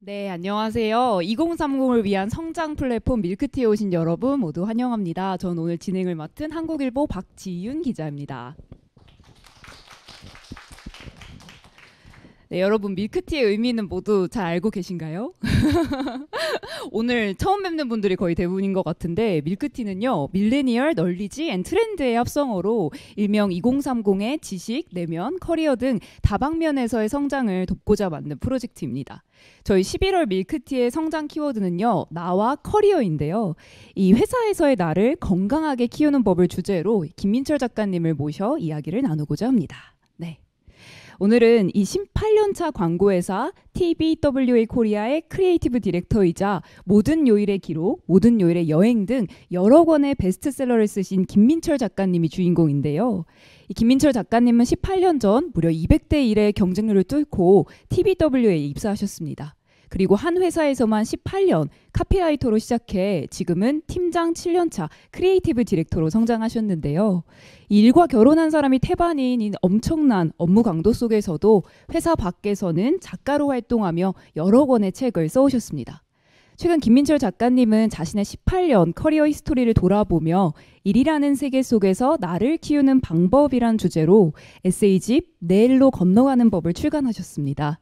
네, 안녕하세요. 2030을 위한 성장 플랫폼 밀크티에 오신 여러분 모두 환영합니다. 전 오늘 진행을 맡은 한국일보 박지윤 기자입니다. 네, 여러분 밀크티의 의미는 모두 잘 알고 계신가요? 오늘 처음 뵙는 분들이 거의 대부분인 것 같은데 밀크티는요. 밀레니얼, 널리지 앤 트렌드의 합성어로 일명 2030의 지식, 내면, 커리어 등 다방면에서의 성장을 돕고자 만든 프로젝트입니다. 저희 11월 밀크티의 성장 키워드는요. 나와 커리어인데요. 이 회사에서의 나를 건강하게 키우는 법을 주제로 김민철 작가님을 모셔 이야기를 나누고자 합니다. 네. 오늘은 이 18년차 광고회사 TBWA 코리아의 크리에이티브 디렉터이자 모든 요일의 기록, 모든 요일의 여행 등 여러 권의 베스트셀러를 쓰신 김민철 작가님이 주인공인데요. 이 김민철 작가님은 18년 전 무려 200대 1의 경쟁률을 뚫고 TBWA에 입사하셨습니다. 그리고 한 회사에서만 18년 카피라이터로 시작해 지금은 팀장 7년차 크리에이티브 디렉터로 성장하셨는데요. 일과 결혼한 사람이 태반인 이 엄청난 업무 강도 속에서도 회사 밖에서는 작가로 활동하며 여러 권의 책을 써오셨습니다. 최근 김민철 작가님은 자신의 18년 커리어 히스토리를 돌아보며 일이라는 세계 속에서 나를 키우는 방법이란 주제로 에세이집 내일로 건너가는 법을 출간하셨습니다.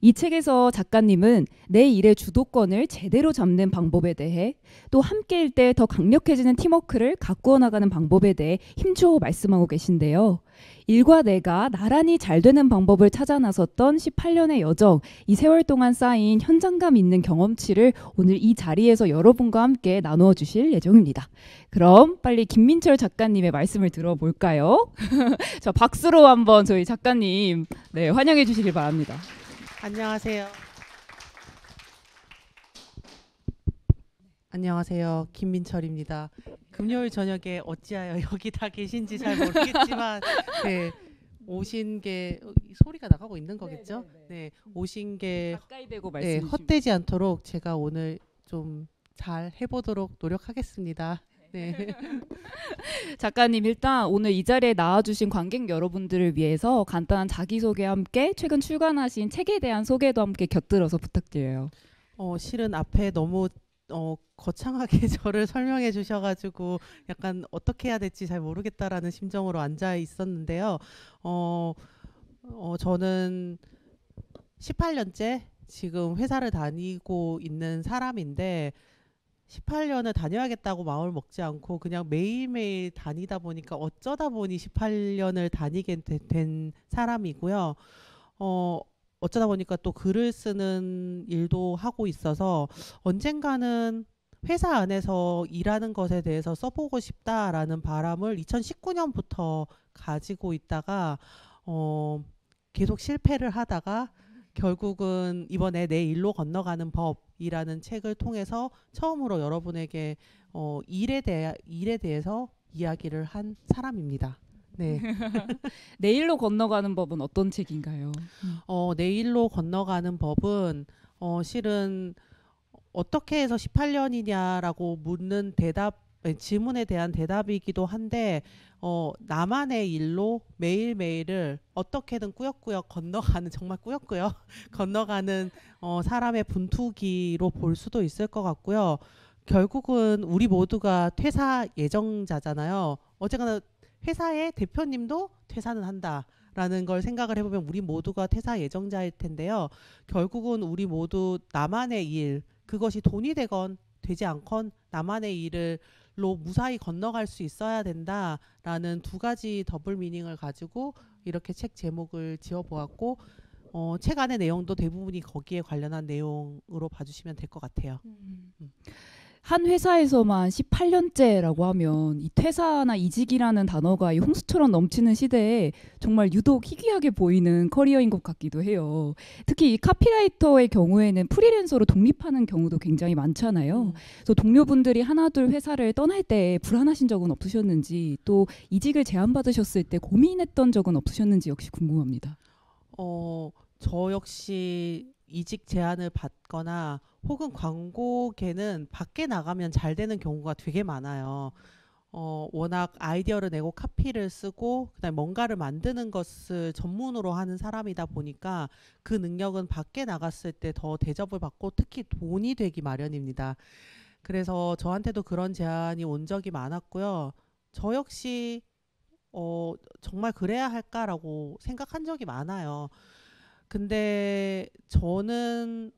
이 책에서 작가님은 내 일의 주도권을 제대로 잡는 방법에 대해 또 함께일 때 더 강력해지는 팀워크를 가꾸어 나가는 방법에 대해 힘주어 말씀하고 계신데요. 일과 내가 나란히 잘 되는 방법을 찾아 나섰던 18년의 여정, 이 세월 동안 쌓인 현장감 있는 경험치를 오늘 이 자리에서 여러분과 함께 나누어 주실 예정입니다. 그럼 빨리 김민철 작가님의 말씀을 들어볼까요? 자, 박수로 한번 저희 작가님 네, 환영해 주시길 바랍니다. 안녕하세요. 안녕하세요. 김민철입니다. 금요일 저녁에 어찌하여 여기 다 계신지 잘 모르겠지만 네, 오신 게 소리가 나가고 있는 거겠죠? 네, 오신 게 가까이 대고 네, 헛되지 않도록 제가 오늘 좀 잘 해보도록 노력하겠습니다. 네. 작가님 일단 오늘 이 자리에 나와주신 관객 여러분들을 위해서 간단한 자기소개와 함께 최근 출간하신 책에 대한 소개도 함께 곁들여서 부탁드려요. 실은 앞에 너무 거창하게 저를 설명해 주셔가지고 약간 어떻게 해야 될지 잘 모르겠다라는 심정으로 앉아 있었는데요. 저는 18년째 지금 회사를 다니고 있는 사람인데 18년을 다녀야겠다고 마음을 먹지 않고 그냥 매일매일 다니다 보니까 어쩌다 보니 18년을 다니게 된 사람이고요. 어쩌다 보니까 또 글을 쓰는 일도 하고 있어서 언젠가는 회사 안에서 일하는 것에 대해서 써보고 싶다라는 바람을 2019년부터 가지고 있다가 계속 실패를 하다가 결국은 이번에 내 일로 건너가는 법이라는 책을 통해서 처음으로 여러분에게 일에 대해서 이야기를 한 사람입니다. 네. 내일로 건너가는 법은 어떤 책인가요? 내일로 건너가는 법은 실은 어떻게 해서 18년이냐라고 묻는 질문에 대한 대답이기도 한데 나만의 일로 매일매일을 어떻게든 꾸역꾸역 건너가는 정말 꾸역꾸역 건너가는 사람의 분투기로 볼 수도 있을 것 같고요. 결국은 우리 모두가 퇴사 예정자잖아요. 어쨌거나 회사의 대표님도 퇴사는 한다라는 걸 생각을 해보면 우리 모두가 퇴사 예정자일 텐데요. 결국은 우리 모두 나만의 일, 그것이 돈이 되건 되지 않건 나만의 일로 무사히 건너갈 수 있어야 된다라는 두 가지 더블 미닝을 가지고 이렇게 책 제목을 지어보았고 책 안의 내용도 대부분이 거기에 관련한 내용으로 봐주시면 될 것 같아요. 한 회사에서만 18년째라고 하면 이 퇴사나 이직이라는 단어가 이 홍수처럼 넘치는 시대에 정말 유독 희귀하게 보이는 커리어인 것 같기도 해요. 특히 이 카피라이터의 경우에는 프리랜서로 독립하는 경우도 굉장히 많잖아요. 그래서 동료분들이 하나둘 회사를 떠날 때 불안하신 적은 없으셨는지 또 이직을 제안받으셨을 때 고민했던 적은 없으셨는지 역시 궁금합니다. 저 역시 이직 제안을 받거나 혹은 광고계는 밖에 나가면 잘 되는 경우가 되게 많아요. 워낙 아이디어를 내고 카피를 쓰고 그다음에 뭔가를 만드는 것을 전문으로 하는 사람이다 보니까 그 능력은 밖에 나갔을 때 더 대접을 받고 특히 돈이 되기 마련입니다. 그래서 저한테도 그런 제안이 온 적이 많았고요. 저 역시 정말 그래야 할까라고 생각한 적이 많아요. 근데 저는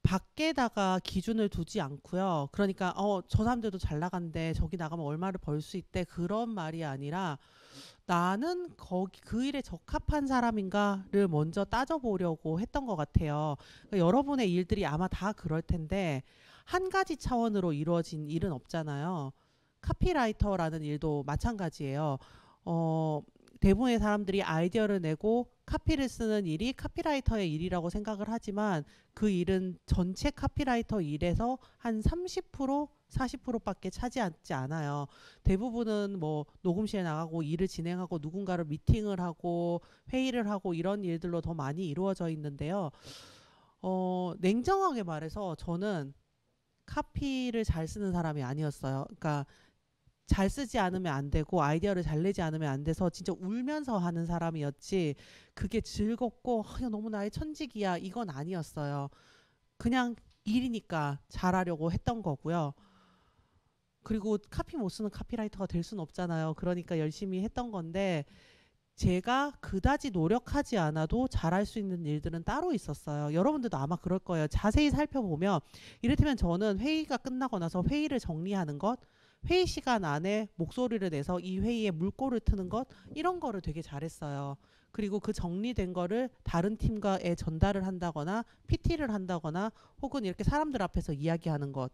밖에다가 기준을 두지 않고요. 그러니까 저 사람들도 잘 나간대. 저기 나가면 얼마를 벌 수 있대. 그런 말이 아니라 나는 거기 그 일에 적합한 사람인가를 먼저 따져보려고 했던 것 같아요. 그러니까 여러분의 일들이 아마 다 그럴 텐데 한 가지 차원으로 이루어진 일은 없잖아요. 카피라이터라는 일도 마찬가지예요. 어, 대부분의 사람들이 아이디어를 내고 카피를 쓰는 일이 카피라이터의 일이라고 생각을 하지만 그 일은 전체 카피라이터 일에서 한 30%, 40%밖에 차지하지 않아요. 대부분은 뭐 녹음실에 나가고 일을 진행하고 누군가를 미팅을 하고 회의를 하고 이런 일들로 더 많이 이루어져 있는데요. 냉정하게 말해서 저는 카피를 잘 쓰는 사람이 아니었어요. 그러니까 잘 쓰지 않으면 안 되고 아이디어를 잘 내지 않으면 안 돼서 진짜 울면서 하는 사람이었지 그게 즐겁고 이거 너무 나의 천직이야 이건 아니었어요. 그냥 일이니까 잘하려고 했던 거고요. 그리고 카피 못 쓰는 카피라이터가 될 수는 없잖아요. 그러니까 열심히 했던 건데 제가 그다지 노력하지 않아도 잘할 수 있는 일들은 따로 있었어요. 여러분들도 아마 그럴 거예요. 자세히 살펴보면 이를테면 저는 회의가 끝나고 나서 회의를 정리하는 것 회의 시간 안에 목소리를 내서 이 회의에 물꼬를 트는 것 이런 거를 되게 잘했어요. 그리고 그 정리된 거를 다른 팀과에 전달을 한다거나 PT를 한다거나 혹은 이렇게 사람들 앞에서 이야기하는 것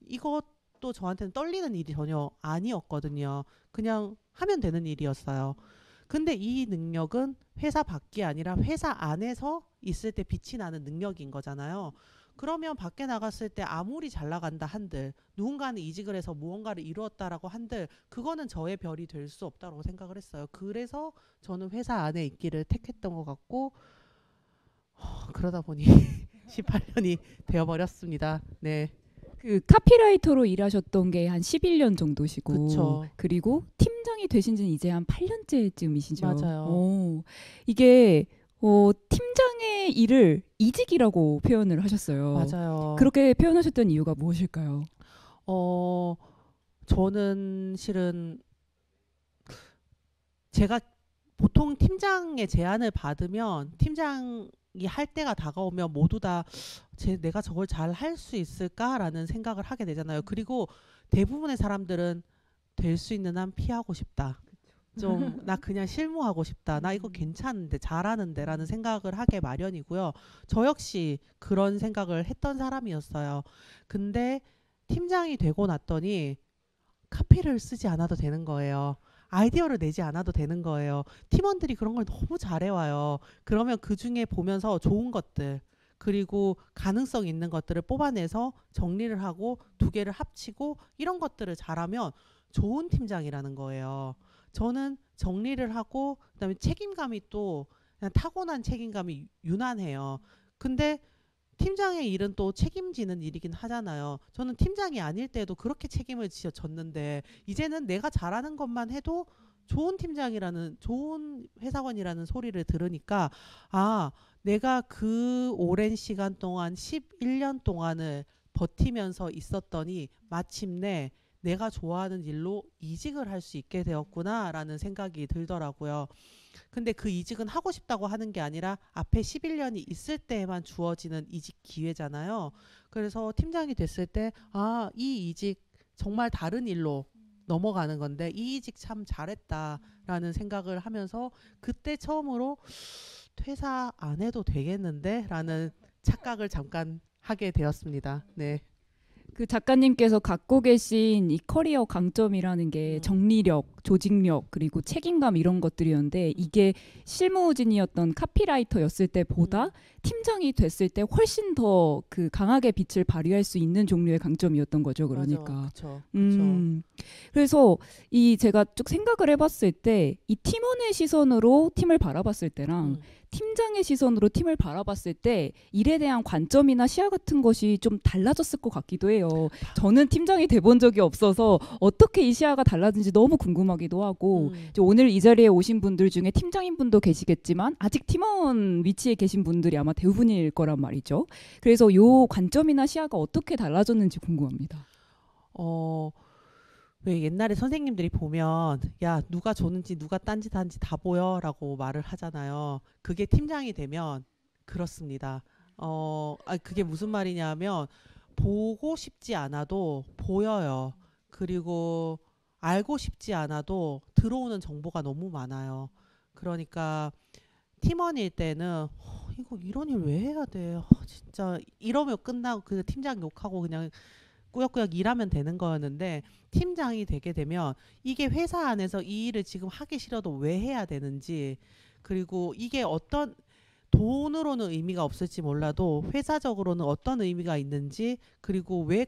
이것도 저한테는 떨리는 일이 전혀 아니었거든요. 그냥 하면 되는 일이었어요. 근데 이 능력은 회사 밖이 아니라 회사 안에서 있을 때 빛이 나는 능력인 거잖아요. 그러면 밖에 나갔을 때 아무리 잘 나간다 한들 누군가는 이직을 해서 무언가를 이루었다라고 한들 그거는 저의 별이 될 수 없다고 생각을 했어요. 그래서 저는 회사 안에 있기를 택했던 것 같고 그러다 보니 18년이 되어버렸습니다. 네. 그 카피라이터로 일하셨던 게 한 11년 정도시고 그쵸. 그리고 팀장이 되신 지는 이제 한 8년째쯤이시죠. 맞아요. 이게 팀장의 일을 이직이라고 표현을 하셨어요. 맞아요. 그렇게 표현하셨던 이유가 무엇일까요? 어, 저는 실은 제가 보통 팀장의 제안을 받으면 팀장이 할 때가 다가오면 모두 다 내가 저걸 잘 할 수 있을까라는 생각을 하게 되잖아요. 그리고 대부분의 사람들은 될 수 있는 한 피하고 싶다. 좀 나 그냥 실무하고 싶다. 나 이거 괜찮은데 잘하는데 라는 생각을 하게 마련이고요. 저 역시 그런 생각을 했던 사람이었어요. 근데 팀장이 되고 났더니 카피를 쓰지 않아도 되는 거예요. 아이디어를 내지 않아도 되는 거예요. 팀원들이 그런 걸 너무 잘해와요. 그러면 그 중에 보면서 좋은 것들 그리고 가능성 있는 것들을 뽑아내서 정리를 하고 두 개를 합치고 이런 것들을 잘하면 좋은 팀장이라는 거예요. 저는 정리를 하고 그다음에 책임감이 또 그냥 타고난 책임감이 유난해요. 근데 팀장의 일은 또 책임지는 일이긴 하잖아요. 저는 팀장이 아닐 때도 그렇게 책임을 졌는데 이제는 내가 잘하는 것만 해도 좋은 팀장이라는 좋은 회사원이라는 소리를 들으니까 내가 그 오랜 시간 동안 11년 동안을 버티면서 있었더니 마침내 내가 좋아하는 일로 이직을 할 수 있게 되었구나라는 생각이 들더라고요. 근데 그 이직은 하고 싶다고 하는 게 아니라 앞에 11년이 있을 때에만 주어지는 이직 기회잖아요. 그래서 팀장이 됐을 때 이 이직 정말 다른 일로 넘어가는 건데 이 이직 참 잘했다라는 생각을 하면서 그때 처음으로 퇴사 안 해도 되겠는데 라는 착각을 잠깐 하게 되었습니다. 네. 그 작가님께서 갖고 계신 이 커리어 강점이라는 게 정리력, 조직력, 그리고 책임감 이런 것들이었는데 이게 실무진이었던 카피라이터였을 때보다 팀장이 됐을 때 훨씬 더 그 강하게 빛을 발휘할 수 있는 종류의 강점이었던 거죠. 그러니까. 그렇죠. 그래서 이 제가 쭉 생각을 해봤을 때 이 팀원의 시선으로 팀을 바라봤을 때랑 팀장의 시선으로 팀을 바라봤을 때 일에 대한 관점이나 시야 같은 것이 좀 달라졌을 것 같기도 해요. 저는 팀장이 돼본 적이 없어서 어떻게 이 시야가 달라진지 너무 궁금하기도 하고 이제 오늘 이 자리에 오신 분들 중에 팀장인 분도 계시겠지만 아직 팀원 위치에 계신 분들이 아마 대부분일 거란 말이죠. 그래서 요 관점이나 시야가 어떻게 달라졌는지 궁금합니다. 왜 옛날에 선생님들이 보면 야 누가 줬는지 누가 딴짓 하는지 다 보여라고 말을 하잖아요. 그게 팀장이 되면 그렇습니다. 그게 무슨 말이냐면 보고 싶지 않아도 보여요. 그리고 알고 싶지 않아도 들어오는 정보가 너무 많아요. 그러니까 팀원일 때는 이거 이런 일 왜 해야 돼? 진짜 이러면 끝나고 그 팀장 욕하고 그냥 꾸역꾸역 일하면 되는 거였는데 팀장이 되게 되면 이게 회사 안에서 이 일을 지금 하기 싫어도 왜 해야 되는지, 그리고 이게 어떤 돈으로는 의미가 없을지 몰라도 회사적으로는 어떤 의미가 있는지, 그리고 왜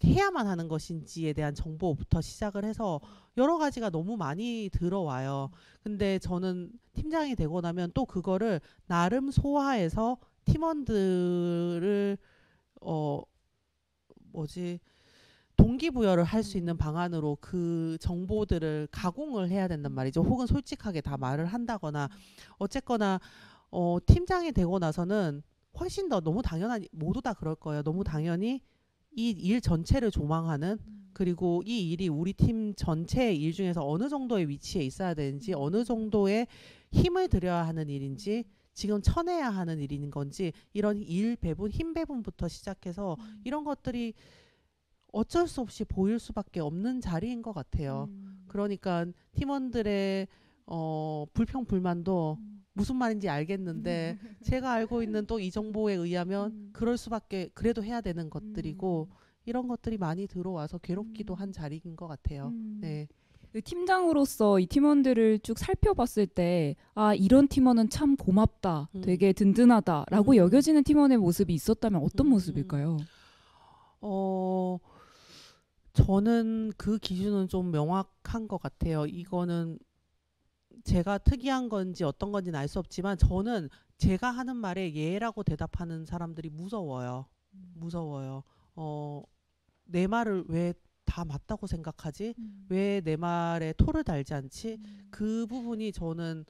해야만 하는 것인지에 대한 정보부터 시작을 해서 여러 가지가 너무 많이 들어와요. 근데 저는 팀장이 되고 나면 또 그거를 나름 소화해서 팀원들을 동기부여를 할 수 있는 방안으로 그 정보들을 가공을 해야 된단 말이죠. 혹은 솔직하게 다 말을 한다거나 어쨌거나 팀장이 되고 나서는 훨씬 더 너무 당연한, 모두 다 그럴 거예요. 너무 당연히 이 일 전체를 조망하는, 그리고 이 일이 우리 팀 전체의 일 중에서 어느 정도의 위치에 있어야 되는지, 어느 정도의 힘을 들여야 하는 일인지, 지금 쳐내야 하는 일인 건지, 이런 일 배분, 힘 배분부터 시작해서 이런 것들이 어쩔 수 없이 보일 수밖에 없는 자리인 것 같아요. 그러니까 팀원들의 불평 불만도 무슨 말인지 알겠는데 제가 알고 있는 또 이 정보에 의하면 그럴 수밖에, 그래도 해야 되는 것들이고, 이런 것들이 많이 들어와서 괴롭기도 한 자리인 것 같아요. 네. 팀장으로서 이 팀원들을 쭉 살펴봤을 때 이런 팀원은 참 고맙다, 되게 든든하다라고 여겨지는 팀원의 모습이 있었다면 어떤 모습일까요? 저는 그 기준은 좀 명확한 것 같아요. 이거는 제가 특이한 건지 어떤 건지는 알 수 없지만 저는 제가 하는 말에 예라고 대답하는 사람들이 무서워요. 무서워요. 내 말을 왜 다 맞다고 생각하지? 왜 내 말에 토를 달지 않지? 그 부분이 저는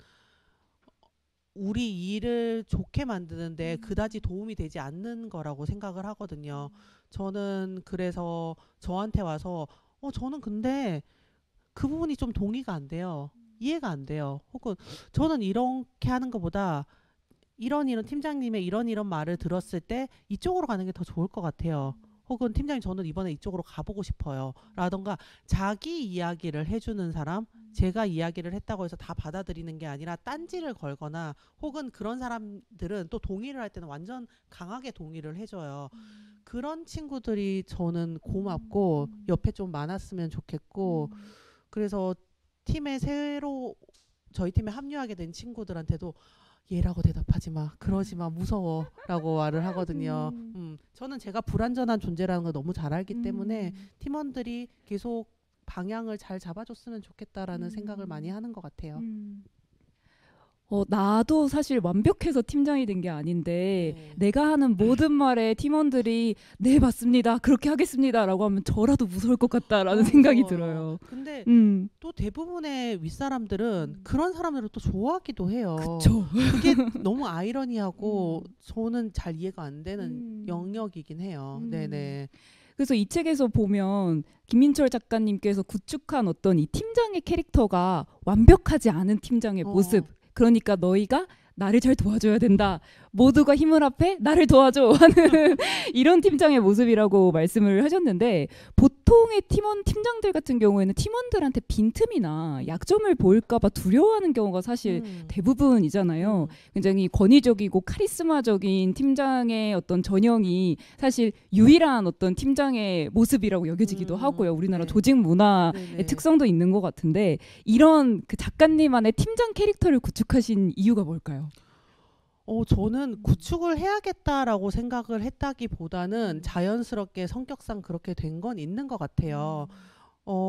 우리 일을 좋게 만드는데 그다지 도움이 되지 않는 거라고 생각을 하거든요. 저는 그래서 저한테 와서 저는 근데 그 부분이 좀 동의가 안 돼요. 이해가 안 돼요. 혹은 저는 이렇게 하는 것보다 이런 팀장님의 이런 말을 들었을 때 이쪽으로 가는 게 더 좋을 것 같아요. 혹은 팀장님 저는 이번에 이쪽으로 가보고 싶어요. 라던가 자기 이야기를 해주는 사람, 제가 이야기를 했다고 해서 다 받아들이는 게 아니라 딴지를 걸거나, 혹은 그런 사람들은 또 동의를 할 때는 완전 강하게 동의를 해줘요. 그런 친구들이 저는 고맙고 옆에 좀 많았으면 좋겠고, 그래서 저희 팀에 합류하게 된 친구들한테도 얘라고 대답하지 마, 그러지 마, 무서워 라고 말을 하거든요. 저는 제가 불완전한 존재라는 걸 너무 잘 알기 때문에 팀원들이 계속 방향을 잘 잡아줬으면 좋겠다라는 생각을 많이 하는 것 같아요. 나도 사실 완벽해서 팀장이 된 게 아닌데 네. 내가 하는 모든 말에 팀원들이 네 맞습니다, 그렇게 하겠습니다 라고 하면 저라도 무서울 것 같다라는 생각이 들어요. 근데 또 대부분의 윗사람들은 그런 사람들을 또 좋아하기도 해요. 그쵸. 그게 너무 아이러니하고 저는 잘 이해가 안 되는 영역이긴 해요. 네네. 그래서 이 책에서 보면 김민철 작가님께서 구축한 어떤 이 팀장의 캐릭터가 완벽하지 않은 팀장의 모습, 그러니까 너희가 나를 잘 도와줘야 된다, 모두가 힘을 합해 나를 도와줘 하는 이런 팀장의 모습이라고 말씀을 하셨는데, 보통의 팀장들 같은 경우에는 팀원들한테 빈틈이나 약점을 보일까봐 두려워하는 경우가 사실 대부분이잖아요. 굉장히 권위적이고 카리스마적인 팀장의 어떤 전형이 사실 유일한 어떤 팀장의 모습이라고 여겨지기도 하고요. 우리나라 조직 문화의 특성도 있는 것 같은데, 이런 그 작가님만의 팀장 캐릭터를 구축하신 이유가 뭘까요? 저는 구축을 해야겠다라고 생각을 했다기보다는 자연스럽게 성격상 그렇게 된 건 있는 것 같아요.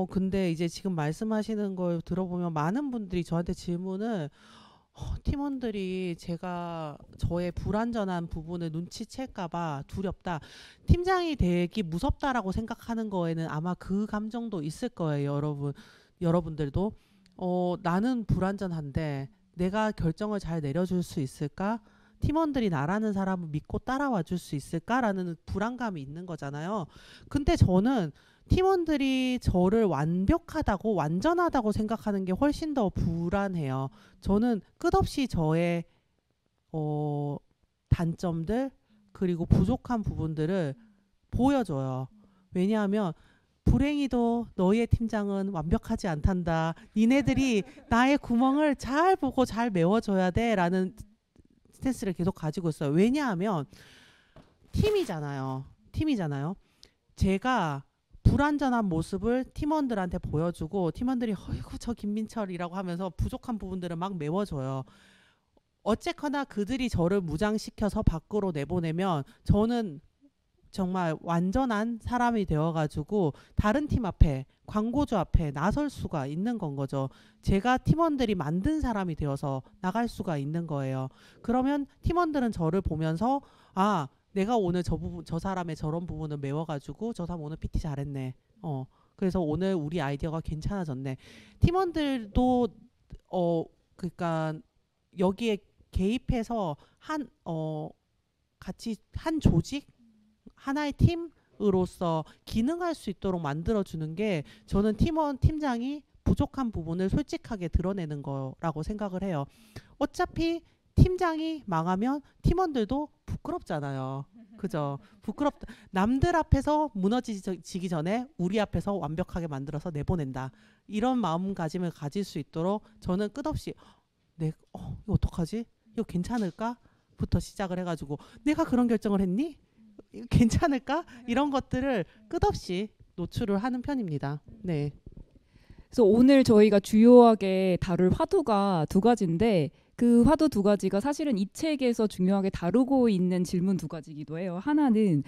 근데 이제 지금 말씀하시는 걸 들어보면 많은 분들이 저한테 질문을 팀원들이 제가 저의 불완전한 부분을 눈치챌까봐 두렵다. 팀장이 되기 무섭다라고 생각하는 거에는 아마 그 감정도 있을 거예요, 여러분. 여러분들도 나는 불완전한데 내가 결정을 잘 내려줄 수 있을까? 팀원들이 나라는 사람을 믿고 따라와 줄 수 있을까라는 불안감이 있는 거잖아요. 근데 저는 팀원들이 저를 완벽하다고 완전하다고 생각하는 게 훨씬 더 불안해요. 저는 끝없이 저의 단점들 그리고 부족한 부분들을 보여줘요. 왜냐하면 불행히도 너희의 팀장은 완벽하지 않단다. 니네들이 나의 구멍을 잘 보고 잘 메워줘야 돼 라는 스탠스를 계속 가지고 있어요. 왜냐하면 팀이잖아요. 제가 불완전한 모습을 팀원들한테 보여주고 팀원들이 어이구 저 김민철이라고 하면서 부족한 부분들을 막 메워줘요. 어쨌거나 그들이 저를 무장시켜서 밖으로 내보내면 저는 정말 완전한 사람이 되어가지고 다른 팀 앞에 광고주 앞에 나설 수가 있는 건 거죠. 제가 팀원들이 만든 사람이 되어서 나갈 수가 있는 거예요. 그러면 팀원들은 저를 보면서 아 내가 오늘 저 사람의 저런 부분을 메워가지고 저 사람 오늘 PT 잘했네. 그래서 오늘 우리 아이디어가 괜찮아졌네. 팀원들도 그러니까 여기에 개입해서 같이 한 조직 하나의 팀으로서 기능할 수 있도록 만들어주는 게 저는 팀장이 부족한 부분을 솔직하게 드러내는 거라고 생각을 해요. 어차피 팀장이 망하면 팀원들도 부끄럽잖아요. 그죠? 부끄럽다. 남들 앞에서 무너지기 전에 우리 앞에서 완벽하게 만들어서 내보낸다. 이런 마음가짐을 가질 수 있도록 저는 끝없이 이거 어떡하지? 이거 괜찮을까? 부터 시작을 해가지고 내가 그런 결정을 했니? 괜찮을까? 이런 것들을 끝없이 노출을 하는 편입니다. 네. 그래서 오늘 저희가 주요하게 다룰 화두가 두 가지인데 그 화두 두 가지가 사실은 이 책에서 중요하게 다루고 있는 질문 두 가지이기도 해요. 하나는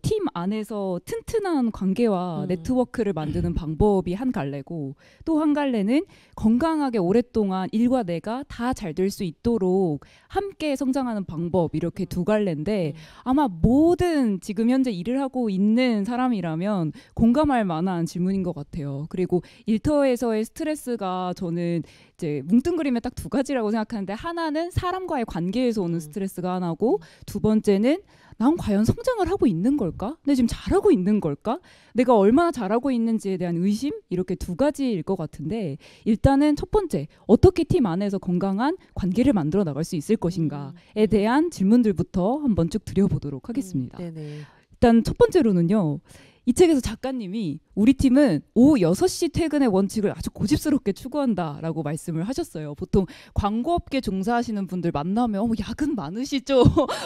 팀 안에서 튼튼한 관계와 네트워크를 만드는 방법이 한 갈래고 또 한 갈래는 건강하게 오랫동안 일과 내가 다 잘 될 수 있도록 함께 성장하는 방법 이렇게 두 갈래인데 아마 모든 지금 현재 일을 하고 있는 사람이라면 공감할 만한 질문인 것 같아요. 그리고 일터에서의 스트레스가 저는 이제 뭉뚱그리면 딱 두 가지라고 생각하는데 하나는 사람과의 관계에서 오는 스트레스가 하나고 두 번째는 난 과연 성장을 하고 있는 걸까? 내가 지금 잘하고 있는 걸까? 내가 얼마나 잘하고 있는지에 대한 의심? 이렇게 두 가지일 것 같은데 일단은 첫 번째, 어떻게 팀 안에서 건강한 관계를 만들어 나갈 수 있을 것인가에 대한 질문들부터 한번 쭉 드려보도록 하겠습니다. 네네. 일단 첫 번째로는요. 이 책에서 작가님이 우리 팀은 오후 6시 퇴근의 원칙을 아주 고집스럽게 추구한다라고 말씀을 하셨어요. 보통 광고업계 종사하시는 분들 만나면 야근 많으시죠?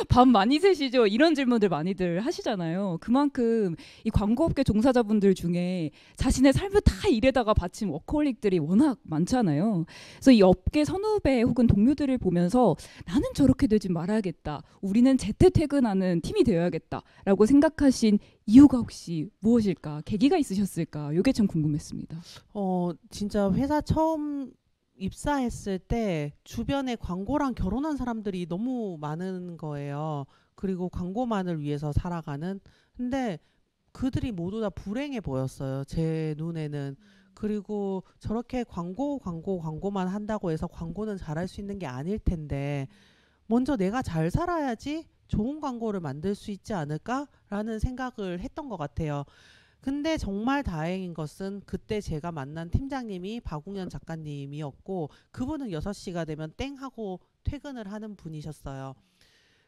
밤 많이 새시죠? 이런 질문들 많이들 하시잖아요. 그만큼 이 광고업계 종사자분들 중에 자신의 삶을 다 일에다가 바친 워커홀릭들이 워낙 많잖아요. 그래서 이 업계 선후배 혹은 동료들을 보면서 나는 저렇게 되지 말아야겠다. 우리는 재택퇴근하는 팀이 되어야겠다라고 생각하신 이유가 혹시 무엇일까? 계기가 있으셨을까? 이게 참 궁금했습니다. 진짜 회사 처음 입사했을 때 주변에 광고랑 결혼한 사람들이 너무 많은 거예요. 그리고 광고만을 위해서 살아가는. 근데 그들이 모두 다 불행해 보였어요. 제 눈에는. 그리고 저렇게 광고만 한다고 해서 광고는 잘할 수 있는 게 아닐 텐데 먼저 내가 잘 살아야지 좋은 광고를 만들 수 있지 않을까라는 생각을 했던 것 같아요. 근데 정말 다행인 것은 그때 제가 만난 팀장님이 박웅현 작가님이었고 그분은 6시가 되면 땡 하고 퇴근을 하는 분이셨어요.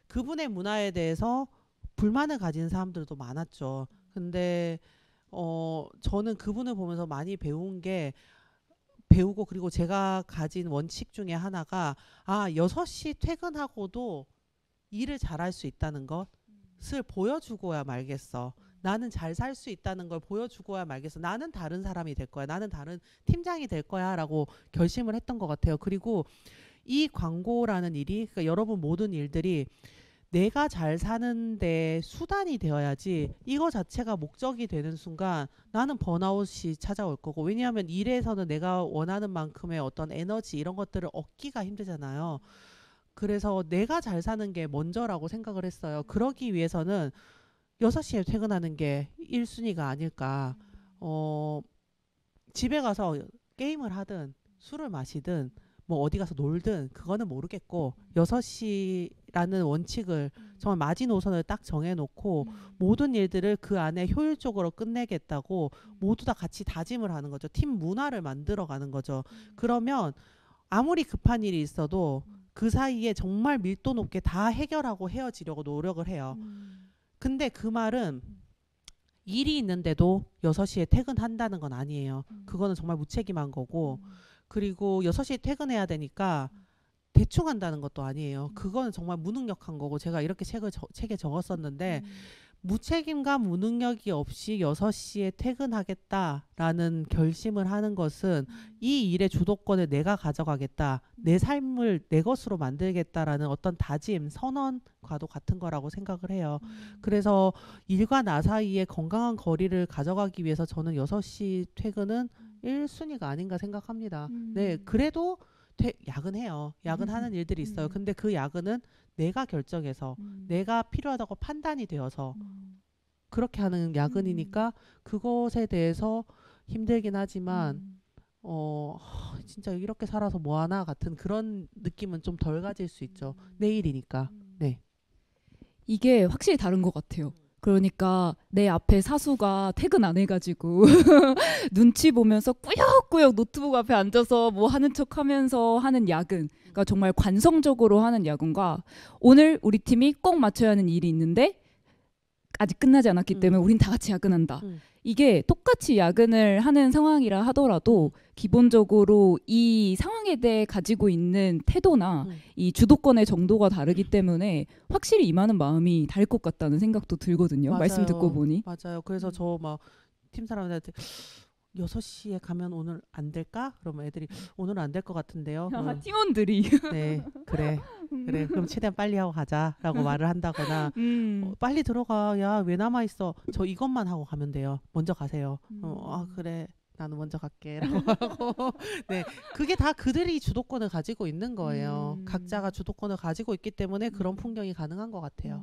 그분의 문화에 대해서 불만을 가진 사람들도 많았죠. 근데 저는 그분을 보면서 많이 배우고 그리고 제가 가진 원칙 중에 하나가 6시 퇴근하고도 일을 잘할 수 있다는 것을 보여주고야 말겠어. 나는 잘 살 수 있다는 걸 보여주고야 말겠어. 나는 다른 사람이 될 거야. 나는 다른 팀장이 될 거야 라고 결심을 했던 것 같아요. 그리고 이 광고라는 일이 그러니까 여러분 모든 일들이 내가 잘 사는데 수단이 되어야지 이거 자체가 목적이 되는 순간 나는 번아웃이 찾아올 거고 왜냐하면 일에서는 내가 원하는 만큼의 어떤 에너지 이런 것들을 얻기가 힘들잖아요. 그래서 내가 잘 사는 게 먼저라고 생각을 했어요. 그러기 위해서는 6시에 퇴근하는 게 1순위가 아닐까. 어, 집에 가서 게임을 하든 술을 마시든 뭐 어디 가서 놀든 그거는 모르겠고 6시라는 원칙을 정말 마지노선을 딱 정해놓고 모든 일들을 그 안에 효율적으로 끝내겠다고 모두 다 같이 다짐을 하는 거죠. 팀 문화를 만들어가는 거죠. 그러면 아무리 급한 일이 있어도 그 사이에 정말 밀도 높게 다 해결하고 헤어지려고 노력을 해요. 근데 그 말은 일이 있는데도 6시에 퇴근한다는 건 아니에요. 그거는 정말 무책임한 거고 그리고 6시에 퇴근해야 되니까 대충 한다는 것도 아니에요. 그거는 정말 무능력한 거고 제가 이렇게 책에 적었었는데 무책임과 무능력이 없이 6시에 퇴근하겠다라는 결심을 하는 것은 이 일의 주도권을 내가 가져가겠다. 내 삶을 내 것으로 만들겠다라는 어떤 다짐, 선언과도 같은 거라고 생각을 해요. 그래서 일과 나 사이에 건강한 거리를 가져가기 위해서 저는 6시 퇴근은 1순위가 아닌가 생각합니다. 네, 그래도 야근해요. 야근하는 일들이 있어요. 근데 그 야근은 내가 결정해서 내가 필요하다고 판단이 되어서 그렇게 하는 야근이니까 그것에 대해서 힘들긴 하지만 진짜 이렇게 살아서 뭐하나 같은 그런 느낌은 좀 덜 가질 수 있죠. 내일이니까. 네. 이게 확실히 다른 것 같아요. 그러니까 내 앞에 사수가 퇴근 안 해가지고 눈치 보면서 꾸역꾸역 노트북 앞에 앉아서 뭐 하는 척하면서 하는 야근, 그러니까 정말 관성적으로 하는 야근과 오늘 우리 팀이 꼭 맞춰야 하는 일이 있는데 아직 끝나지 않았기 때문에 우린 다 같이 야근한다. 이게 똑같이 야근을 하는 상황이라 하더라도 기본적으로 이 상황에 대해 가지고 있는 태도나 이 주도권의 정도가 다르기 때문에 확실히 임하는 마음이 다를 것 같다는 생각도 들거든요. 맞아요. 말씀 듣고 보니. 맞아요. 그래서 저 막 팀 사람들한테 6시에 가면 오늘 안 될까? 그러면 애들이 오늘은 안 될 것 같은데요. 팀원들이. 네, 그래. 그럼 최대한 빨리 하고 가자라고 말을 한다거나 빨리 들어가. 야, 왜 남아 있어? 저 이것만 하고 가면 돼요. 먼저 가세요. 그래. 나는 먼저 갈게. 라고 하고. 네. 그게 다 그들이 주도권을 가지고 있는 거예요. 각자가 주도권을 가지고 있기 때문에 그런 풍경이 가능한 것 같아요.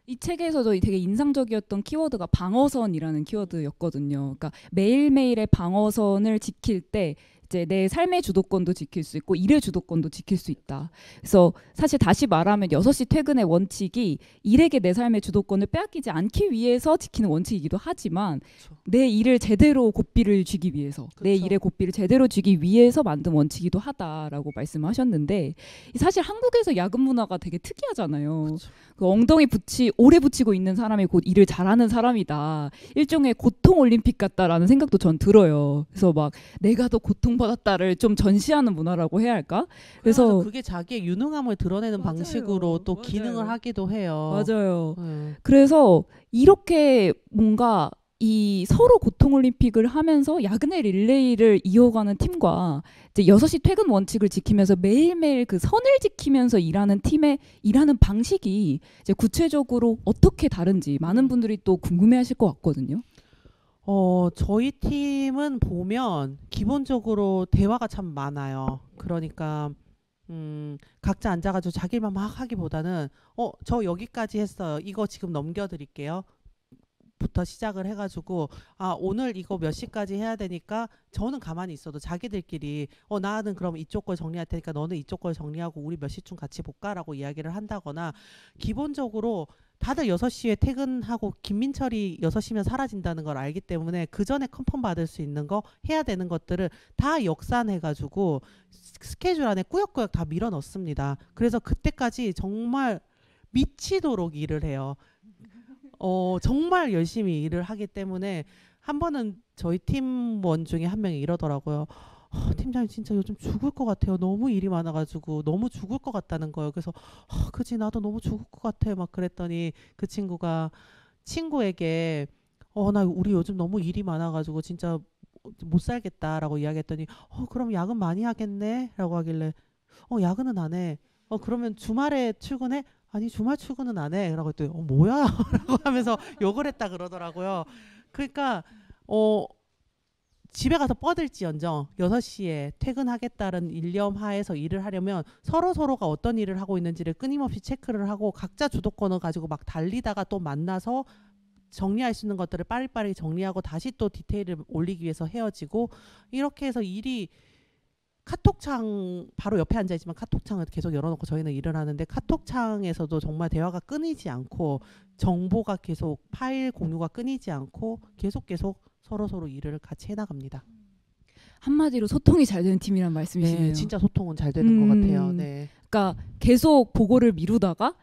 이 책에서도 되게 인상적이었던 키워드가 방어선이라는 키워드였거든요. 그러니까 매일매일의 방어선을 지킬 때 이제 내 삶의 주도권도 지킬 수 있고 일의 주도권도 지킬 수 있다. 그래서 사실 다시 말하면 6시 퇴근의 원칙이 일에게 내 삶의 주도권을 빼앗기지 않기 위해서 지키는 원칙이기도 하지만 그쵸. 내 일을 제대로 고삐를 쥐기 위해서 내 일의 고삐를 제대로 쥐기 위해서 만든 원칙이기도 하다라고 말씀하셨는데 사실 한국에서 야근 문화가 되게 특이하잖아요. 그쵸. 그 엉덩이 오래 붙이고 있는 사람이 곧 일을 잘하는 사람이다. 일종의 고통 올림픽 같다라는 생각도 전 들어요. 그래서 막 내가 더 고통받았다를 좀 전시하는 문화라고 해야 할까? 그래서 그게 자기의 유능함을 드러내는 맞아요. 방식으로 또 맞아요. 기능을 하기도 해요. 맞아요. 네. 그래서 이렇게 뭔가 이 서로 고통 올림픽을 하면서 야근의 릴레이를 이어가는 팀과 이제 6시 퇴근 원칙을 지키면서 매일매일 그 선을 지키면서 일하는 팀의 일하는 방식이 이제 구체적으로 어떻게 다른지 많은 분들이 또 궁금해하실 것 같거든요. 저희 팀은 보면 기본적으로 대화가 참 많아요. 그러니까 각자 앉아가지고 자기 일만 막 하기보다는 저 여기까지 했어요. 이거 지금 넘겨드릴게요. 부터 시작을 해가지고 오늘 이거 몇 시까지 해야 되니까 저는 가만히 있어도 자기들끼리 나는 그럼 이쪽 걸 정리할 테니까 너는 이쪽 걸 정리하고 우리 몇 시쯤 같이 볼까라고 이야기를 한다거나 기본적으로 다들 6시에 퇴근하고 김민철이 6시면 사라진다는 걸 알기 때문에 그 전에 컨펌 받을 수 있는 거 해야 되는 것들을 다 역산해가지고 스케줄 안에 꾸역꾸역 다 밀어 넣습니다. 그래서 그때까지 정말 미치도록 일을 해요. 정말 열심히 일을 하기 때문에 한 번은 저희 팀원 중에 한 명이 이러더라고요. 팀장님 진짜 요즘 죽을 것 같아요. 너무 일이 많아가지고 너무 죽을 것 같다는 거예요. 그래서 그치 나도 너무 죽을 것 같아 막 그랬더니 그 친구가 친구에게 나 우리 요즘 너무 일이 많아가지고 진짜 못 살겠다라고 이야기했더니 그럼 야근 많이 하겠네 라고 하길래 야근은 안 해. 그러면 주말에 출근해? 아니 주말 출근은 안 해. 라고 했더니 뭐야? 라고 하면서 욕을 했다 그러더라고요. 그러니까 집에 가서 뻗을지언정 6시에 퇴근하겠다는 일념 하에서 일을 하려면 서로가 어떤 일을 하고 있는지를 끊임없이 체크를 하고 각자 주도권을 가지고 막 달리다가 또 만나서 정리할 수 있는 것들을 빠리빠리 정리하고 다시 또 디테일을 올리기 위해서 헤어지고, 이렇게 해서 일이 카톡창 바로 옆에 앉아있지만 카톡창을 계속 열어놓고 저희는 일을 하는데, 카톡창에서도 정말 대화가 끊이지 않고 정보가 계속 파일 공유가 끊이지 않고 계속 서로 일을 같이 해나갑니다. 한마디로 소통이 잘 되는 팀이란 말씀이시네요. 네, 진짜 소통은 잘 되는 것 같아요. 네. 그러니까 계속 보고를 미루다가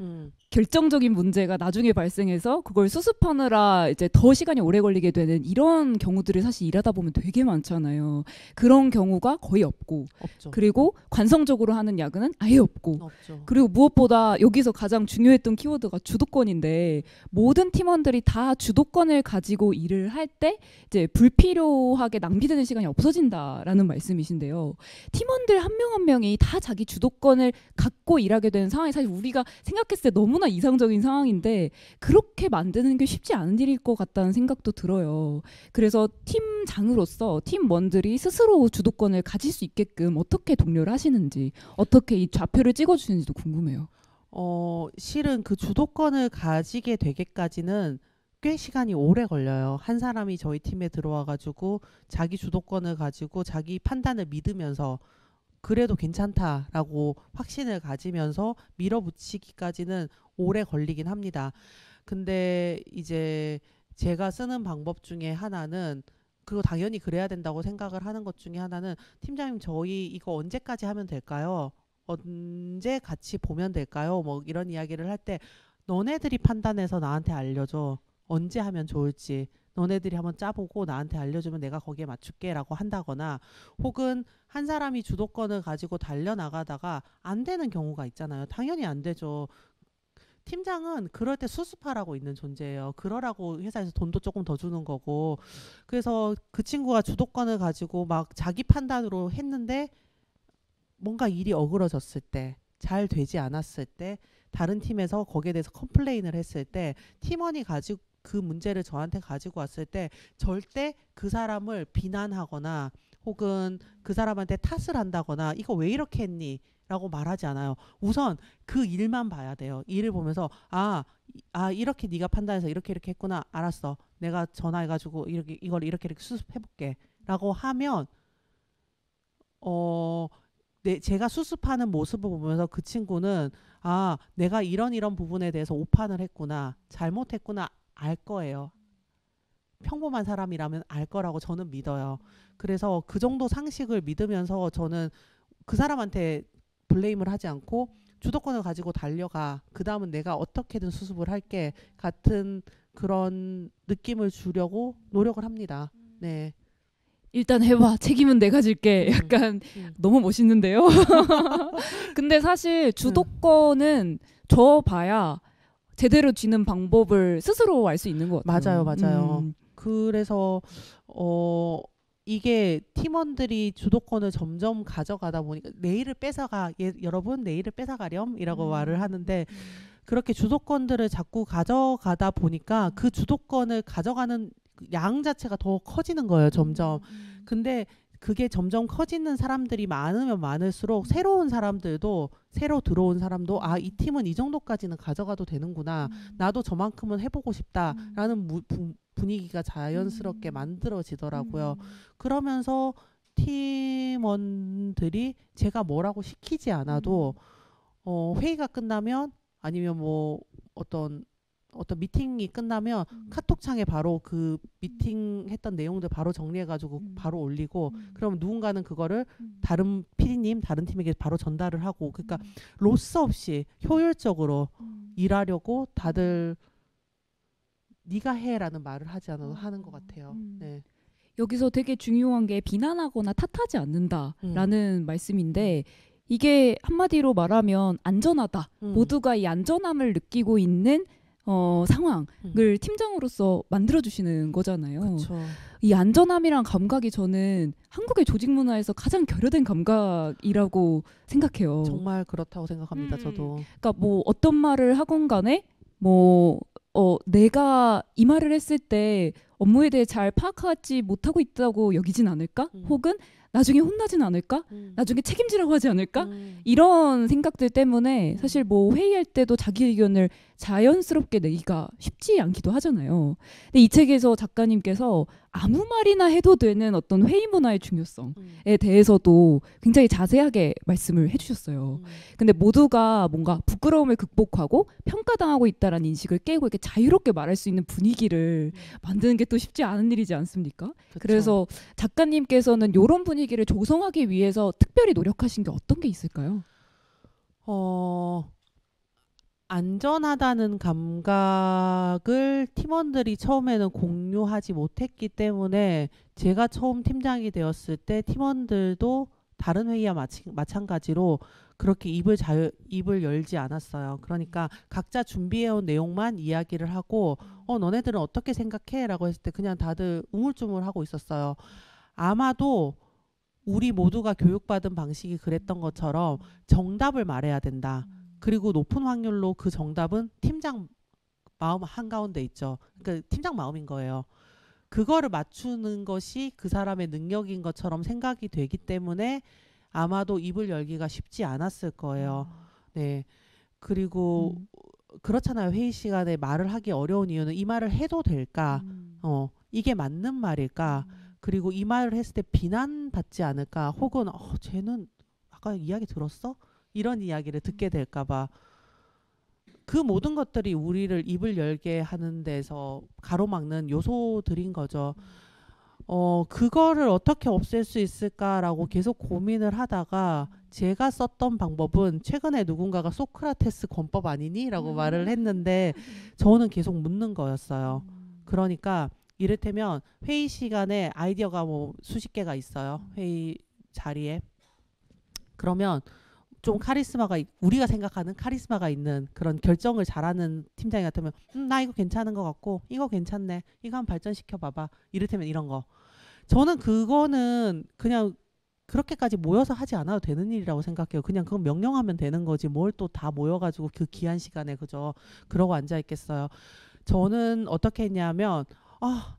결정적인 문제가 나중에 발생해서 그걸 수습하느라 이제 더 시간이 오래 걸리게 되는 이런 경우들을 사실 일하다 보면 되게 많잖아요. 그런 경우가 거의 없고, 없죠. 그리고 관성적으로 하는 야근은 아예 없고, 없죠. 그리고 무엇보다 여기서 가장 중요했던 키워드가 주도권인데, 모든 팀원들이 다 주도권을 가지고 일을 할 때 이제 불필요하게 낭비되는 시간이 없어진다라는 말씀이신데요. 팀원들 한 명 한 명이 다 자기 주도권을 갖고 일하게 되는 상황이 사실 우리가 생각했을 때 너무나 이상적인 상황인데, 그렇게 만드는 게 쉽지 않은 일일 것 같다는 생각도 들어요. 그래서 팀장으로서 팀원들이 스스로 주도권을 가질 수 있게끔 어떻게 독려를 하시는지, 어떻게 이 좌표를 찍어주시는지도 궁금해요. 실은 그 주도권을 가지게 되기까지는 꽤 시간이 오래 걸려요. 한 사람이 저희 팀에 들어와가지고 자기 주도권을 가지고 자기 판단을 믿으면서 그래도 괜찮다라고 확신을 가지면서 밀어붙이기까지는 오래 걸리긴 합니다. 근데 이제 제가 쓰는 방법 중에 하나는, 그거 당연히 그래야 된다고 생각을 하는 것 중에 하나는, 팀장님 저희 이거 언제까지 하면 될까요? 언제 같이 보면 될까요? 뭐 이런 이야기를 할 때 너네들이 판단해서 나한테 알려줘. 언제 하면 좋을지 너네들이 한번 짜보고 나한테 알려주면 내가 거기에 맞출게 라고 한다거나, 혹은 한 사람이 주도권을 가지고 달려나가다가 안 되는 경우가 있잖아요. 당연히 안 되죠. 팀장은 그럴 때 수습하라고 있는 존재예요. 그러라고 회사에서 돈도 조금 더 주는 거고. 그래서 그 친구가 주도권을 가지고 막 자기 판단으로 했는데 뭔가 일이 어그러졌을 때, 잘 되지 않았을 때, 다른 팀에서 거기에 대해서 컴플레인을 했을 때, 팀원이 가지고 그 문제를 저한테 가지고 왔을 때 절대 그 사람을 비난하거나 혹은 그 사람한테 탓을 한다거나 이거 왜 이렇게 했니? 라고 말하지 않아요. 우선 그 일만 봐야 돼요. 일을 보면서 이렇게 네가 판단해서 이렇게 했구나. 알았어. 내가 전화해가지고 이걸 이렇게 수습해볼게. 라고 하면 제가 수습하는 모습을 보면서 그 친구는 내가 이런 부분에 대해서 오판을 했구나. 잘못했구나. 알 거예요. 평범한 사람이라면 알 거라고 저는 믿어요. 그래서 그 정도 상식을 믿으면서 저는 그 사람한테 블레임을 하지 않고 주도권을 가지고 달려가. 그 다음은 내가 어떻게든 수습을 할게. 같은 그런 느낌을 주려고 노력을 합니다. 네. 일단 해봐. 책임은 내가 질게. 약간 너무 멋있는데요. 근데 사실 주도권은 줘봐야 제대로 쥐는 방법을 스스로 알 수 있는 것 같아요. 맞아요. 그래서 이게 팀원들이 주도권을 점점 가져가다 보니까 내일을 뺏어가, 여러분 내일을 뺏어가렴 이라고 말을 하는데, 그렇게 주도권들을 자꾸 가져가다 보니까 그 주도권을 가져가는 양 자체가 더 커지는 거예요, 점점. 근데 그게 점점 커지는 사람들이 많으면 많을수록 새로운 사람들도, 새로 들어온 사람도 이 팀은 이 정도까지는 가져가도 되는구나. 나도 저만큼은 해보고 싶다라는 분위기가 자연스럽게 만들어지더라고요. 그러면서 팀원들이 제가 뭐라고 시키지 않아도 회의가 끝나면, 아니면 뭐 어떤 미팅이 끝나면 카톡창에 바로 그 미팅 했던 내용들 바로 정리해가지고 바로 올리고, 그럼 누군가는 그거를 다른 PD님, 다른 팀에게 바로 전달을 하고, 그러니까 로스 없이 효율적으로 일하려고 다들 네가 해라는 말을 하지 않아도 하는 것 같아요. 네. 여기서 되게 중요한 게 비난하거나 탓하지 않는다라는 말씀인데, 이게 한마디로 말하면 안전하다. 모두가 이 안전함을 느끼고 있는 상황을 팀장으로서 만들어주시는 거잖아요. 그렇죠. 이 안전함이랑 감각이 저는 한국의 조직 문화에서 가장 결여된 감각이라고 생각해요. 정말 그렇다고 생각합니다. 음. 저도. 그러니까 뭐 어떤 말을 하건 간에 뭐 내가 이 말을 했을 때 업무에 대해 잘 파악하지 못하고 있다고 여기진 않을까? 혹은 나중에 혼나진 않을까? 나중에 책임지라고 하지 않을까? 이런 생각들 때문에 사실 뭐 회의할 때도 자기 의견을 자연스럽게 내기가 쉽지 않기도 하잖아요. 근데 이 책에서 작가님께서 아무 말이나 해도 되는 어떤 회의 문화의 중요성에 대해서도 굉장히 자세하게 말씀을 해주셨어요. 근데 모두가 뭔가 부끄러움을 극복하고 평가당하고 있다라는 인식을 깨고 이렇게 자유롭게 말할 수 있는 분위기를 만드는 게 또 쉽지 않은 일이지 않습니까? 그쵸. 그래서 작가님께서는 이런 분위기를 조성하기 위해서 특별히 노력하신 게 어떤 게 있을까요? 안전하다는 감각을 팀원들이 처음에는 공유하지 못했기 때문에 제가 처음 팀장이 되었을 때 팀원들도 다른 회의와 마찬가지로 그렇게 입을 열지 않았어요. 그러니까 각자 준비해온 내용만 이야기를 하고 너네들은 어떻게 생각해? 라고 했을 때 그냥 다들 우물쭈물하고 있었어요. 아마도 우리 모두가 교육받은 방식이 그랬던 것처럼 정답을 말해야 된다. 그리고 높은 확률로 그 정답은 팀장 마음 한가운데 있죠. 그러니까 팀장 마음인 거예요. 그거를 맞추는 것이 그 사람의 능력인 것처럼 생각이 되기 때문에 아마도 입을 열기가 쉽지 않았을 거예요. 네. 그리고 그렇잖아요. 회의 시간에 말을 하기 어려운 이유는 이 말을 해도 될까? 이게 맞는 말일까? 그리고 이 말을 했을 때 비난받지 않을까? 혹은 쟤는 아까 이야기 들었어? 이런 이야기를 듣게 될까 봐. 그 모든 것들이 우리를 입을 열게 하는 데서 가로막는 요소들인 거죠. 그거를 어떻게 없앨 수 있을까라고 계속 고민을 하다가 제가 썼던 방법은 최근에 누군가가 소크라테스 권법 아니니? 라고 말을 했는데 저는 계속 묻는 거였어요. 그러니까 이를테면 회의 시간에 아이디어가 뭐 수십 개가 있어요. 회의 자리에. 그러면 좀 카리스마가 우리가 생각하는 카리스마가 있는 그런 결정을 잘하는 팀장이 같으면 나 이거 괜찮은 것 같고 이거 괜찮네. 이거 한번 발전시켜 봐봐. 이를테면 이런 거. 저는 그거는 그냥 그렇게까지 모여서 하지 않아도 되는 일이라고 생각해요. 그냥 그건 명령하면 되는 거지. 뭘 또 다 모여가지고 그 귀한 시간에 그저 그러고 앉아 있겠어요. 저는 어떻게 했냐면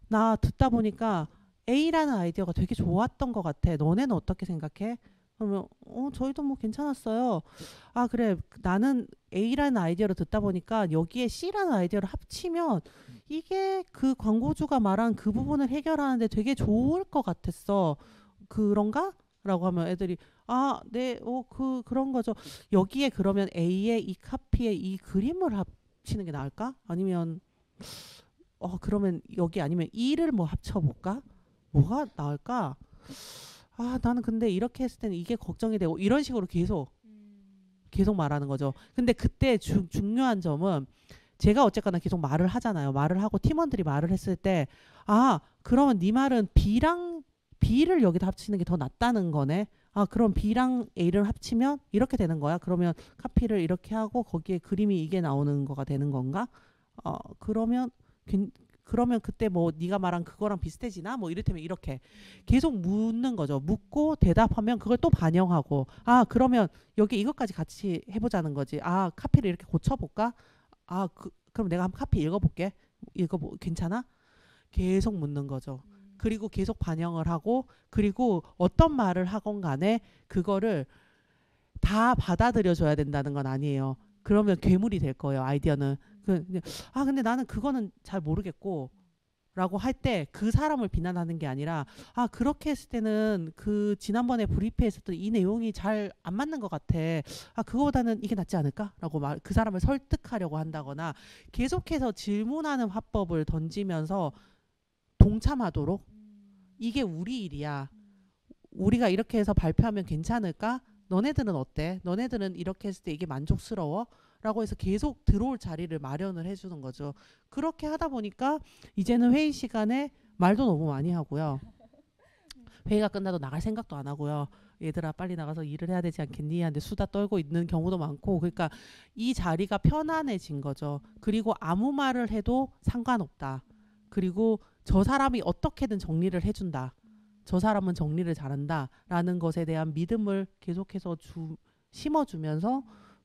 나 듣다 보니까 A라는 아이디어가 되게 좋았던 것 같아. 너네는 어떻게 생각해? 그러면 저희도 뭐 괜찮았어요. 그래. 나는 A라는 아이디어를 듣다 보니까 여기에 C라는 아이디어를 합치면 이게 그 광고주가 말한 그 부분을 해결하는데 되게 좋을 것 같았어. 그런가? 라고 하면 애들이 네, 그런 거죠. 여기에 그러면 A의 이 카피에 이 그림을 합치는 게 나을까? 아니면 그러면 여기 아니면 E를 뭐 합쳐볼까? 뭐가 나을까? 나는 근데 이렇게 했을 때는 이게 걱정이 되고 이런 식으로 계속 말하는 거죠. 근데 그때 중요한 점은 제가 어쨌거나 계속 말을 하잖아요. 말을 하고 팀원들이 말을 했을 때 그러면 네 말은 B를 여기다 합치는 게 더 낫다는 거네. 그럼 B랑 A를 합치면 이렇게 되는 거야. 그러면 카피를 이렇게 하고 거기에 그림이 이게 나오는 거가 되는 건가? 그러면 그때 뭐 네가 말한 그거랑 비슷해지나? 뭐 이를테면 이렇게 계속 묻는 거죠. 묻고 대답하면 그걸 또 반영하고 그러면 여기 이것까지 같이 해보자는 거지. 카피를 이렇게 고쳐볼까? 그럼 내가 한번 카피 읽어볼게. 이거 뭐 괜찮아? 계속 묻는 거죠. 그리고 계속 반영을 하고 그리고 어떤 말을 하건 간에 그거를 다 받아들여줘야 된다는 건 아니에요. 그러면 괴물이 될 거예요. 아이디어는. 근데 나는 그거는 잘 모르겠고 라고 할 때 그 사람을 비난하는 게 아니라 그렇게 했을 때는 그 지난번에 브리프했었던 이 내용이 잘 안 맞는 것 같아. 그거보다는 이게 낫지 않을까? 라고 그 사람을 설득하려고 한다거나 계속해서 질문하는 화법을 던지면서 동참하도록 이게 우리 일이야. 우리가 이렇게 해서 발표하면 괜찮을까? 너네들은 어때? 너네들은 이렇게 했을 때 이게 만족스러워? 라고 해서 계속 들어올 자리를 마련을 해주는 거죠. 그렇게 하다 보니까 이제는 회의 시간에 말도 너무 많이 하고요. 회의가 끝나도 나갈 생각도 안 하고요. 얘들아 빨리 나가서 일을 해야 되지 않겠니? 하는데 수다 떨고 있는 경우도 많고 그러니까 이 자리가 편안해진 거죠. 그리고 아무 말을 해도 상관없다. 그리고 저 사람이 어떻게든 정리를 해준다. 저 사람은 정리를 잘한다. 라는 것에 대한 믿음을 계속해서 심어주면서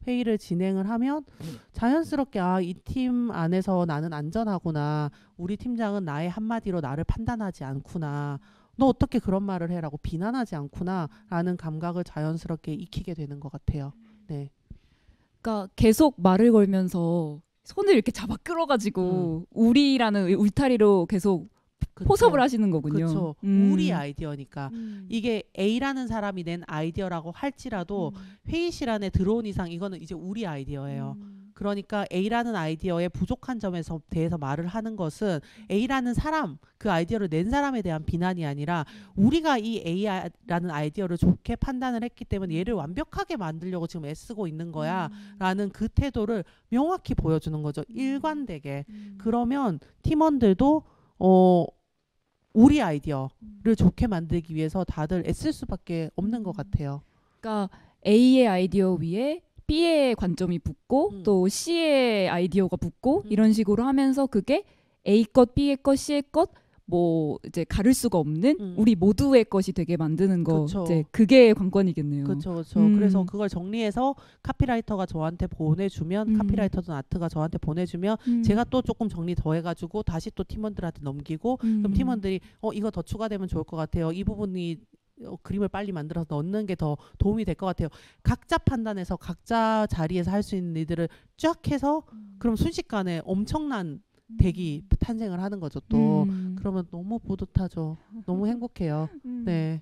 회의를 진행을 하면 자연스럽게 아, 이 팀 안에서 나는 안전하구나. 우리 팀장은 나의 한마디로 나를 판단하지 않구나. 너 어떻게 그런 말을 해라고 비난하지 않구나 라는 감각을 자연스럽게 익히게 되는 것 같아요. 네. 그러니까 계속 말을 걸면서 손을 이렇게 잡아 끌어가지고 우리라는 울타리로 계속 그쵸. 포섭을 하시는 거군요. 그렇죠. 우리 아이디어니까 이게 A라는 사람이 낸 아이디어라고 할지라도 회의실 안에 들어온 이상 이거는 이제 우리 아이디어예요. 그러니까 A라는 아이디어의 부족한 점에 대해서 말을 하는 것은 A라는 사람, 그 아이디어를 낸 사람에 대한 비난이 아니라 우리가 이 A라는 아이디어를 좋게 판단을 했기 때문에 얘를 완벽하게 만들려고 지금 애쓰고 있는 거야 라는 그 태도를 명확히 보여주는 거죠. 일관되게. 그러면 팀원들도 우리 아이디어를 좋게 만들기 위해서 다들 애쓸 수밖에 없는 것 같아요. 그러니까 A의 아이디어 위에 B의 관점이 붙고 또 C의 아이디어가 붙고 이런 식으로 하면서 그게 A 것, B의 것, C의 것 뭐 이제 가릴 수가 없는 우리 모두의 것이 되게 만드는 거 그쵸. 이제 그게 관건이겠네요. 그렇죠. 그래서 그걸 정리해서 카피라이터가 저한테 보내주면 카피라이터든 아트가 저한테 보내주면 제가 또 조금 정리 더 해가지고 다시 또 팀원들한테 넘기고 그럼 팀원들이 이거 더 추가되면 좋을 것 같아요. 이 부분이 그림을 빨리 만들어서 넣는 게 더 도움이 될 것 같아요. 각자 판단해서 각자 자리에서 할 수 있는 일들을 쫙 해서 그럼 순식간에 엄청난 덱이 탄생을 하는 거죠. 또 그러면 너무 뿌듯하죠. 너무 행복해요. 네.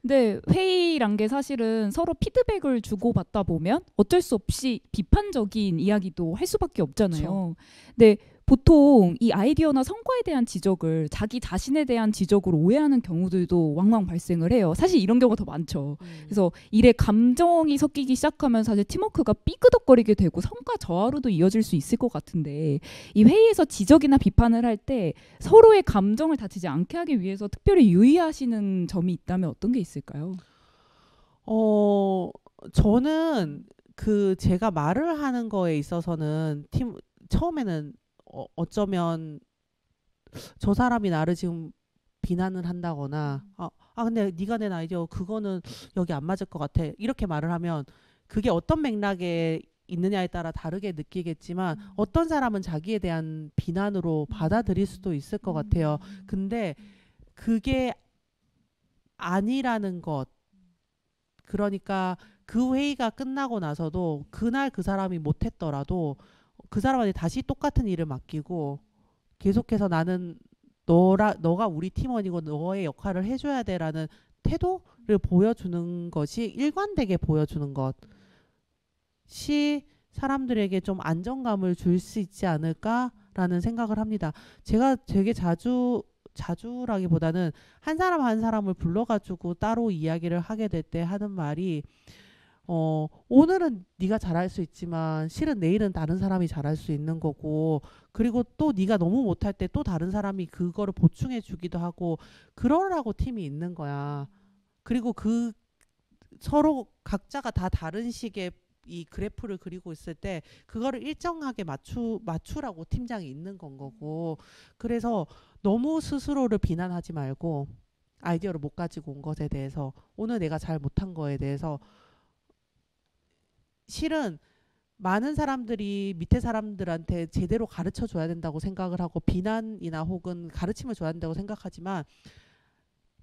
근데 회의란 게 사실은 서로 피드백을 주고받다 보면 어쩔 수 없이 비판적인 이야기도 할 수밖에 없잖아요. 그쵸. 근데 보통 이 아이디어나 성과에 대한 지적을 자기 자신에 대한 지적으로 오해하는 경우들도 왕왕 발생을 해요. 사실 이런 경우가 더 많죠. 그래서 일에 감정이 섞이기 시작하면 사실 팀워크가 삐그덕거리게 되고 성과 저하로도 이어질 수 있을 것 같은데 이 회의에서 지적이나 비판을 할 때 서로의 감정을 다치지 않게 하기 위해서 특별히 유의하시는 점이 있다면 어떤 게 있을까요? 저는 제가 말을 하는 거에 있어서는 처음에는 어쩌면 저 사람이 나를 지금 비난을 한다거나 근데 네가 낸 아이디어 그거는 여기 안 맞을 것 같아 이렇게 말을 하면 그게 어떤 맥락에 있느냐에 따라 다르게 느끼겠지만 어떤 사람은 자기에 대한 비난으로 받아들일 수도 있을 것 같아요. 근데 그게 아니라는 것, 그러니까 그 회의가 끝나고 나서도 그날 그 사람이 못했더라도 그 사람한테 다시 똑같은 일을 맡기고 계속해서 나는 너가 우리 팀원이고 너의 역할을 해줘야 돼라는 태도를 보여주는 것이 일관되게 보여주는 것이 사람들에게 좀 안정감을 줄 수 있지 않을까라는 생각을 합니다. 제가 되게 자주라기보다는 한 사람 한 사람을 불러가지고 따로 이야기를 하게 될 때 하는 말이 오늘은 네가 잘할 수 있지만 실은 내일은 다른 사람이 잘할 수 있는 거고 그리고 또 네가 너무 못할 때 또 다른 사람이 그거를 보충해 주기도 하고 그러라고 팀이 있는 거야. 그리고 서로 각자가 다 다른 식의 이 그래프를 그리고 있을 때 그거를 일정하게 맞추라고 팀장이 있는 건 거고 그래서 너무 스스로를 비난하지 말고 아이디어를 못 가지고 온 것에 대해서 오늘 내가 잘 못한 거에 대해서 실은 많은 사람들이 밑에 사람들한테 제대로 가르쳐 줘야 된다고 생각을 하고 비난이나 혹은 가르침을 줘야 된다고 생각하지만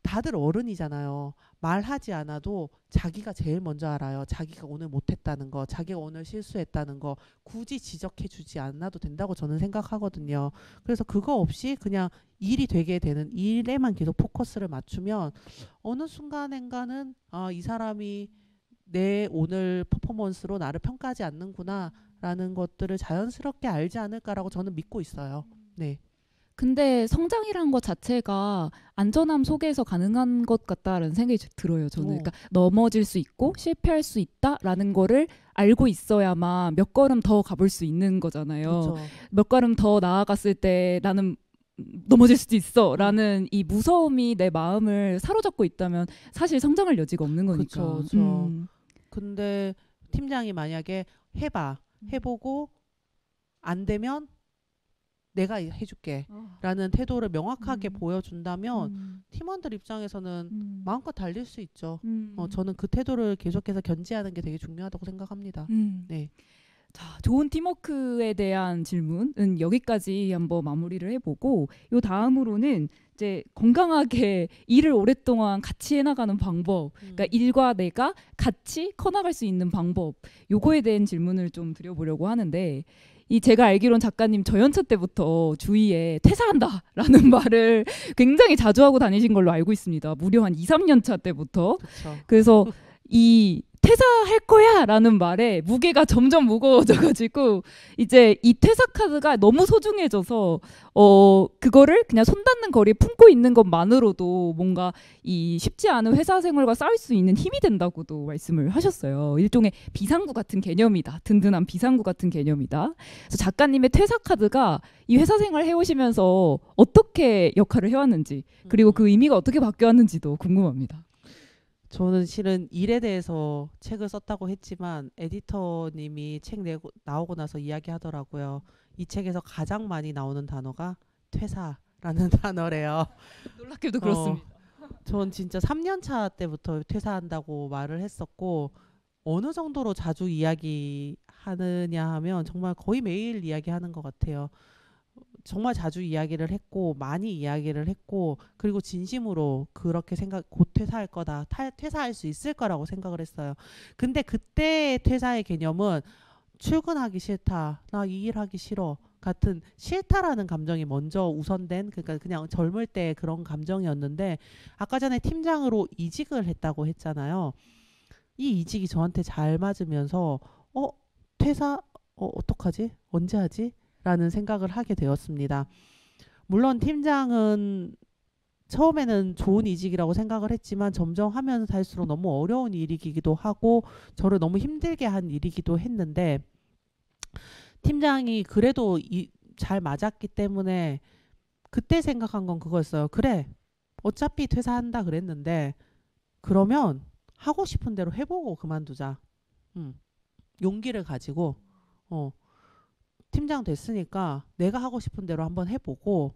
다들 어른이잖아요. 말하지 않아도 자기가 제일 먼저 알아요. 자기가 오늘 못했다는 거, 자기가 오늘 실수했다는 거 굳이 지적해 주지 않아도 된다고 저는 생각하거든요. 그래서 그거 없이 그냥 일이 되게 되는 일에만 계속 포커스를 맞추면 어느 순간엔가는 이 사람이 내 오늘 퍼포먼스로 나를 평가하지 않는구나 라는 것들을 자연스럽게 알지 않을까라고 저는 믿고 있어요. 네. 근데 성장이라는 것 자체가 안전함 속에서 가능한 것 같다라는 생각이 들어요. 저는 그러니까 넘어질 수 있고 실패할 수 있다라는 거를 알고 있어야만 몇 걸음 더 가볼 수 있는 거잖아요. 그렇죠. 몇 걸음 더 나아갔을 때 나는 넘어질 수도 있어라는 이 무서움이 내 마음을 사로잡고 있다면 사실 성장할 여지가 없는 거니까. 그쵸. 근데 팀장이 만약에 해봐, 해보고 안 되면 내가 해줄게 라는 태도를 명확하게 보여준다면 팀원들 입장에서는 마음껏 달릴 수 있죠. 저는 그 태도를 계속해서 견지하는 게 되게 중요하다고 생각합니다. 네. 자, 좋은 팀워크에 대한 질문은 여기까지 한번 마무리를 해보고, 요 다음으로는 이제 건강하게 일을 오랫동안 같이 해나가는 방법, 그러니까 일과 내가 같이 커나갈 수 있는 방법, 요거에 대한 질문을 좀 드려보려고 하는데, 이 제가 알기론 작가님 저연차 때부터 주위에 퇴사한다라는 말을 굉장히 자주 하고 다니신 걸로 알고 있습니다. 무려 한 2, 3년 차 때부터. 그쵸. 그래서 이 퇴사할 거야 라는 말에 무게가 점점 무거워져가지고 이제 이 퇴사 카드가 너무 소중해져서 그거를 그냥 손 닿는 거리에 품고 있는 것만으로도 뭔가 이 쉽지 않은 회사 생활과 싸울 수 있는 힘이 된다고도 말씀을 하셨어요. 일종의 비상구 같은 개념이다. 든든한 비상구 같은 개념이다. 그래서 작가님의 퇴사 카드가 이 회사 생활 해오시면서 어떻게 역할을 해왔는지, 그리고 그 의미가 어떻게 바뀌었는지도 궁금합니다. 저는 실은 일에 대해서 책을 썼다고 했지만 에디터님이 책 나오고 나서 이야기하더라고요. 이 책에서 가장 많이 나오는 단어가 퇴사라는 단어래요. 놀랍게도 그렇습니다. 전 진짜 3년 차 때부터 퇴사한다고 말을 했었고, 어느 정도로 자주 이야기하느냐 하면 정말 거의 매일 이야기하는 것 같아요. 정말 자주 이야기를 했고 많이 이야기를 했고, 그리고 진심으로 그렇게 곧 퇴사할 거다, 퇴사할 수 있을 거라고 생각을 했어요. 근데 그때 퇴사의 개념은 출근하기 싫다, 나 이 일 하기 싫어 같은 싫다라는 감정이 먼저 우선된, 그러니까 그냥 젊을 때 그런 감정이었는데, 아까 전에 팀장으로 이직을 했다고 했잖아요. 이 이직이 저한테 잘 맞으면서 퇴사 어떡하지? 언제 하지? 라는 생각을 하게 되었습니다. 물론 팀장은 처음에는 좋은 이직이라고 생각을 했지만 점점 하면 할수록 너무 어려운 일이기도 하고 저를 너무 힘들게 한 일이기도 했는데, 팀장이 그래도 잘 맞았기 때문에 그때 생각한 건 그거였어요. 그래, 어차피 퇴사한다 그랬는데 그러면 하고 싶은 대로 해보고 그만두자. 용기를 가지고 팀장 됐으니까 내가 하고 싶은 대로 한번 해보고,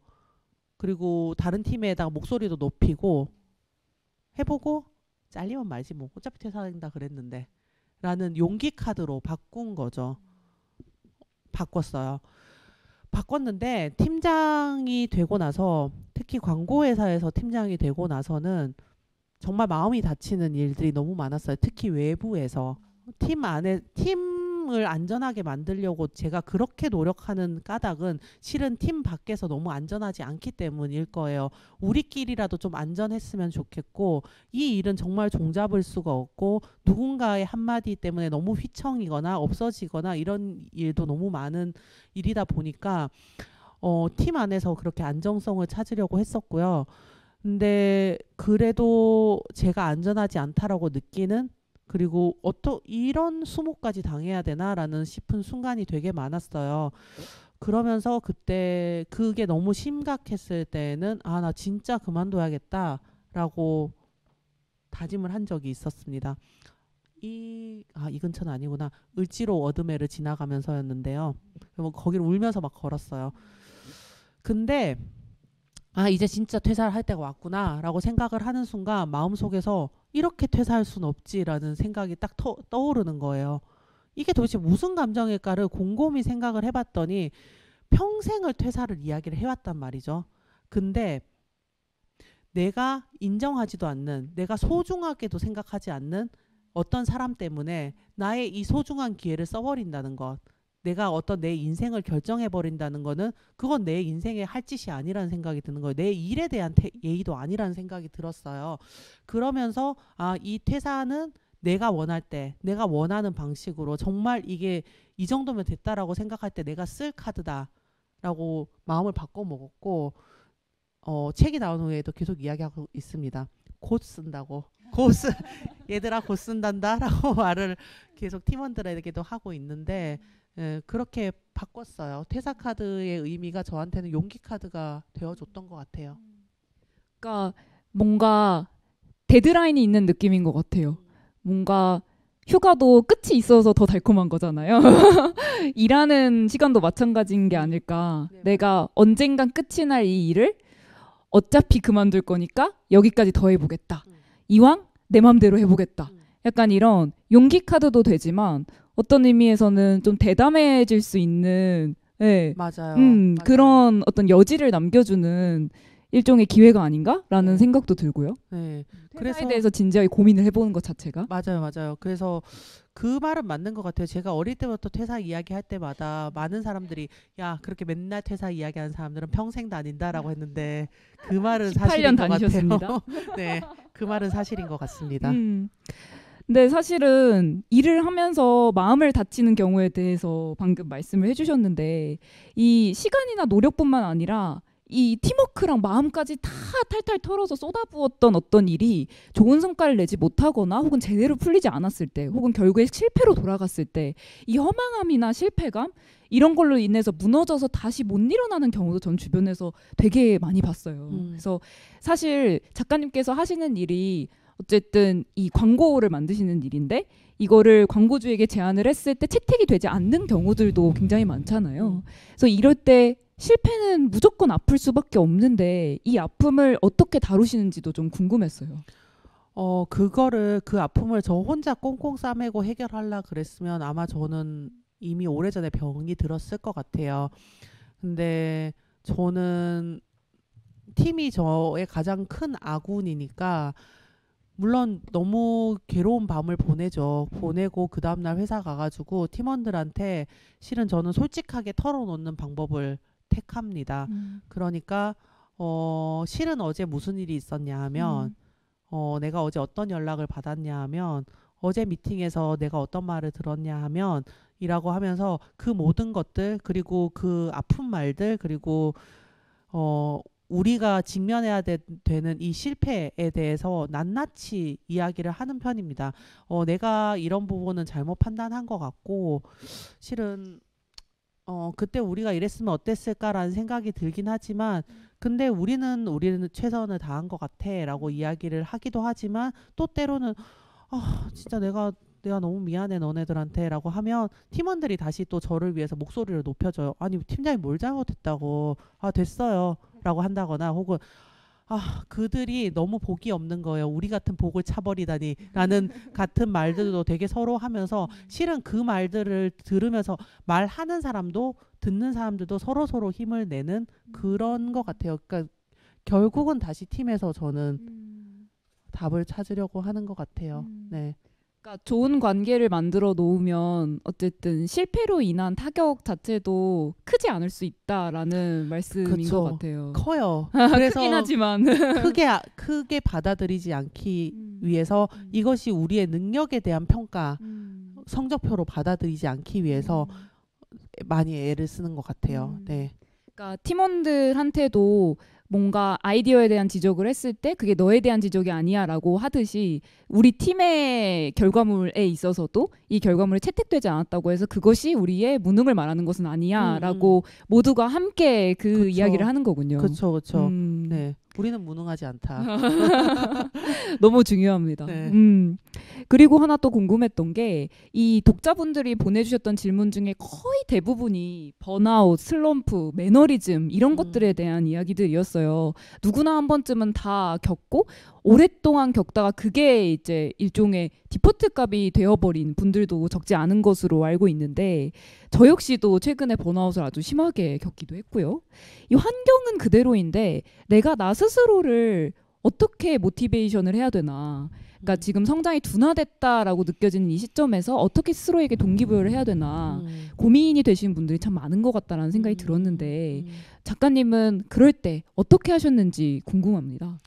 그리고 다른 팀에다가 목소리도 높이고 해보고 잘리면 말지 뭐, 어차피 퇴사한다 그랬는데 라는 용기 카드로 바꾼 거죠. 바꿨는데 팀장이 되고 나서, 특히 광고회사에서 팀장이 되고 나서는 정말 마음이 다치는 일들이 너무 많았어요. 특히 외부에서 팀을 안전하게 만들려고 제가 그렇게 노력하는 까닭은 실은 팀 밖에서 너무 안전하지 않기 때문일 거예요. 우리끼리라도 좀 안전했으면 좋겠고, 이 일은 정말 종잡을 수가 없고 누군가의 한마디 때문에 너무 휘청이거나 없어지거나 이런 일도 너무 많은 일이다 보니까 팀 안에서 그렇게 안정성을 찾으려고 했었고요. 근데 그래도 제가 안전하지 않다라고 느끼는, 그리고 이런 수모까지 당해야 되나라는 싶은 순간이 되게 많았어요. 그러면서 그때 그게 너무 심각했을 때는 나 진짜 그만둬야겠다라고 다짐을 한 적이 있었습니다. 이 근처는 아니구나. 을지로 어드메를 지나가면서였는데요. 거기를 울면서 막 걸었어요. 근데 이제 진짜 퇴사를 할 때가 왔구나 라고 생각을 하는 순간 마음속에서 이렇게 퇴사할 수는 없지라는 생각이 딱 떠오르는 거예요. 이게 도대체 무슨 감정일까를 곰곰이 생각을 해봤더니 평생을 퇴사를 이야기를 해왔단 말이죠. 근데 내가 인정하지도 않는, 내가 소중하게도 생각하지 않는 어떤 사람 때문에 나의 이 소중한 기회를 써버린다는 것, 내가 어떤 내 인생을 결정해버린다는 거는 그건 내 인생에 할 짓이 아니라는 생각이 드는 거예요. 내 일에 대한 예의도 아니라는 생각이 들었어요. 그러면서 이 퇴사는 내가 원할 때, 내가 원하는 방식으로 정말 이게 이 정도면 됐다라고 생각할 때 내가 쓸 카드다라고 마음을 바꿔먹었고, 책이 나온 후에도 계속 이야기하고 있습니다. 곧 쓴다고. 얘들아 곧 쓴단다 라고 말을 계속 팀원들에게도 하고 있는데, 예, 그렇게 바꿨어요. 퇴사 카드의 의미가 저한테는 용기 카드가 되어줬던 것 같아요. 그러니까 뭔가 데드라인이 있는 느낌인 것 같아요. 뭔가 휴가도 끝이 있어서 더 달콤한 거잖아요. 일하는 시간도 마찬가지인 게 아닐까. 네, 내가 언젠간 끝이 날 이 일을 어차피 그만둘 거니까 여기까지 더 해보겠다. 음. 이왕 내 맘대로 해보겠다. 음. 약간 이런 용기 카드도 되지만 어떤 의미에서는 좀 대담해질 수 있는 예, 맞아요. 맞아요. 그런 어떤 여지를 남겨주는 일종의 기회가 아닌가라는 네. 생각도 들고요. 네. 퇴사에 그래서 대해서 진지하게 고민을 해보는 것 자체가. 맞아요, 맞아요. 그래서 그 말은 맞는 것 같아요. 제가 어릴 때부터 퇴사 이야기할 때마다 많은 사람들이 야, 그렇게 맨날 퇴사 이야기하는 사람들은 평생 다닌다라고 했는데 그 말은 18년 사실인 것 다니셨습니다. 같아요. 네, 그 말은 사실인 것 같습니다. 근데 사실은 일을 하면서 마음을 다치는 경우에 대해서 방금 말씀을 해주셨는데 이 시간이나 노력뿐만 아니라 이 팀워크랑 마음까지 다 탈탈 털어서 쏟아부었던 어떤 일이 좋은 성과를 내지 못하거나 혹은 제대로 풀리지 않았을 때 혹은 결국에 실패로 돌아갔을 때 이 허망함이나 실패감 이런 걸로 인해서 무너져서 다시 못 일어나는 경우도 전 주변에서 되게 많이 봤어요. 그래서 사실 작가님께서 하시는 일이 어쨌든 이 광고를 만드시는 일인데 이거를 광고주에게 제안을 했을 때 채택이 되지 않는 경우들도 굉장히 많잖아요. 그래서 이럴 때 실패는 무조건 아플 수밖에 없는데 이 아픔을 어떻게 다루시는지도 좀 궁금했어요. 그거를 그 아픔을 저 혼자 꽁꽁 싸매고 해결하려 그랬으면 아마 저는 이미 오래전에 병이 들었을 것 같아요. 근데 저는 팀이 저의 가장 큰 아군이니까 물론 너무 괴로운 밤을 보내죠. 보내고 그 다음날 회사 가가지고 팀원들한테 실은 저는 솔직하게 털어놓는 방법을 택합니다. 그러니까 실은 어제 무슨 일이 있었냐 하면 내가 어제 어떤 연락을 받았냐 하면 어제 미팅에서 내가 어떤 말을 들었냐 하면 이라고 하면서 그 모든 것들 그리고 그 아픈 말들 그리고 우리가 직면해야 되는 이 실패에 대해서 낱낱이 이야기를 하는 편입니다. 내가 이런 부분은 잘못 판단한 것 같고 실은 그때 우리가 이랬으면 어땠을까라는 생각이 들긴 하지만 근데 우리는 최선을 다한 것 같아라고 이야기를 하기도 하지만 또 때로는 진짜 내가 너무 미안해 너네들한테라고 하면 팀원들이 다시 또 저를 위해서 목소리를 높여줘요. 아니 팀장이 뭘 잘못했다고 됐어요 라고 한다거나 혹은 그들이 너무 복이 없는 거예요. 우리 같은 복을 차버리다니 라는 같은 말들도 되게 서로 하면서 실은 그 말들을 들으면서 말하는 사람도 듣는 사람들도 서로 힘을 내는 그런 것 같아요. 그러니까 결국은 다시 팀에서 저는 답을 찾으려고 하는 것 같아요. 네. 그러니까 좋은 관계를 만들어 놓으면 어쨌든 실패로 인한 타격 자체도 크지 않을 수 있다라는 말씀인 그쵸. 것 같아요. 커요. 그래서 크긴 하지만 크게 받아들이지 않기 위해서 이것이 우리의 능력에 대한 평가 성적표로 받아들이지 않기 위해서 많이 애를 쓰는 것 같아요. 네. 그러니까 팀원들한테도 뭔가 아이디어에 대한 지적을 했을 때 그게 너에 대한 지적이 아니야라고 하듯이 우리 팀의 결과물에 있어서도 이 결과물이 채택되지 않았다고 해서 그것이 우리의 무능을 말하는 것은 아니야라고 모두가 함께 그 그쵸. 이야기를 하는 거군요. 그렇죠. 네. 우리는 무능하지 않다. 너무 중요합니다. 네. 그리고 하나 또 궁금했던 게 이 독자분들이 보내주셨던 질문 중에 거의 대부분이 번아웃, 슬럼프, 매너리즘 이런 것들에 대한 이야기들이었어요. 누구나 한 번쯤은 다 겪고 오랫동안 겪다가 그게 이제 일종의 디포트 값이 되어버린 분들도 적지 않은 것으로 알고 있는데 저 역시도 최근에 번아웃을 아주 심하게 겪기도 했고요. 이 환경은 그대로인데 내가 나 스스로를 어떻게 모티베이션을 해야 되나. 그러니까 지금 성장이 둔화됐다라고 느껴지는 이 시점에서 어떻게 스스로에게 동기부여를 해야 되나 고민이 되시는 분들이 참 많은 것 같다라는 생각이 들었는데 작가님은 그럴 때 어떻게 하셨는지 궁금합니다.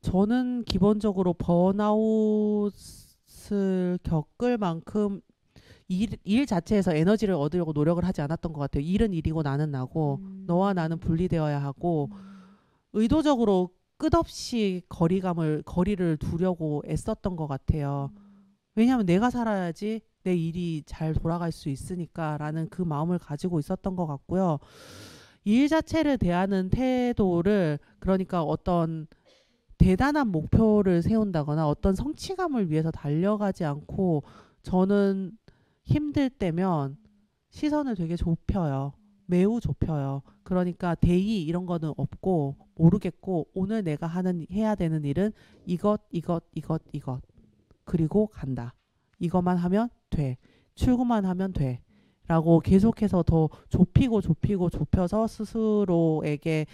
저는 기본적으로 번아웃을 겪을 만큼 일 자체에서 에너지를 얻으려고 노력을 하지 않았던 것 같아요. 일은 일이고 나는 나고 너와 나는 분리되어야 하고 의도적으로 끝없이 거리를 두려고 애썼던 것 같아요. 왜냐하면 내가 살아야지 내 일이 잘 돌아갈 수 있으니까라는 그 마음을 가지고 있었던 것 같고요. 일 자체를 대하는 태도를 그러니까 어떤 대단한 목표를 세운다거나 어떤 성취감을 위해서 달려가지 않고 저는 힘들 때면 시선을 되게 좁혀요. 매우 좁혀요. 그러니까 대의 이런 거는 없고 모르겠고 오늘 내가 해야 되는 일은 이것 그리고 간다. 이것만 하면 돼. 출근만 하면 돼. 라고 계속해서 더 좁혀서 스스로에게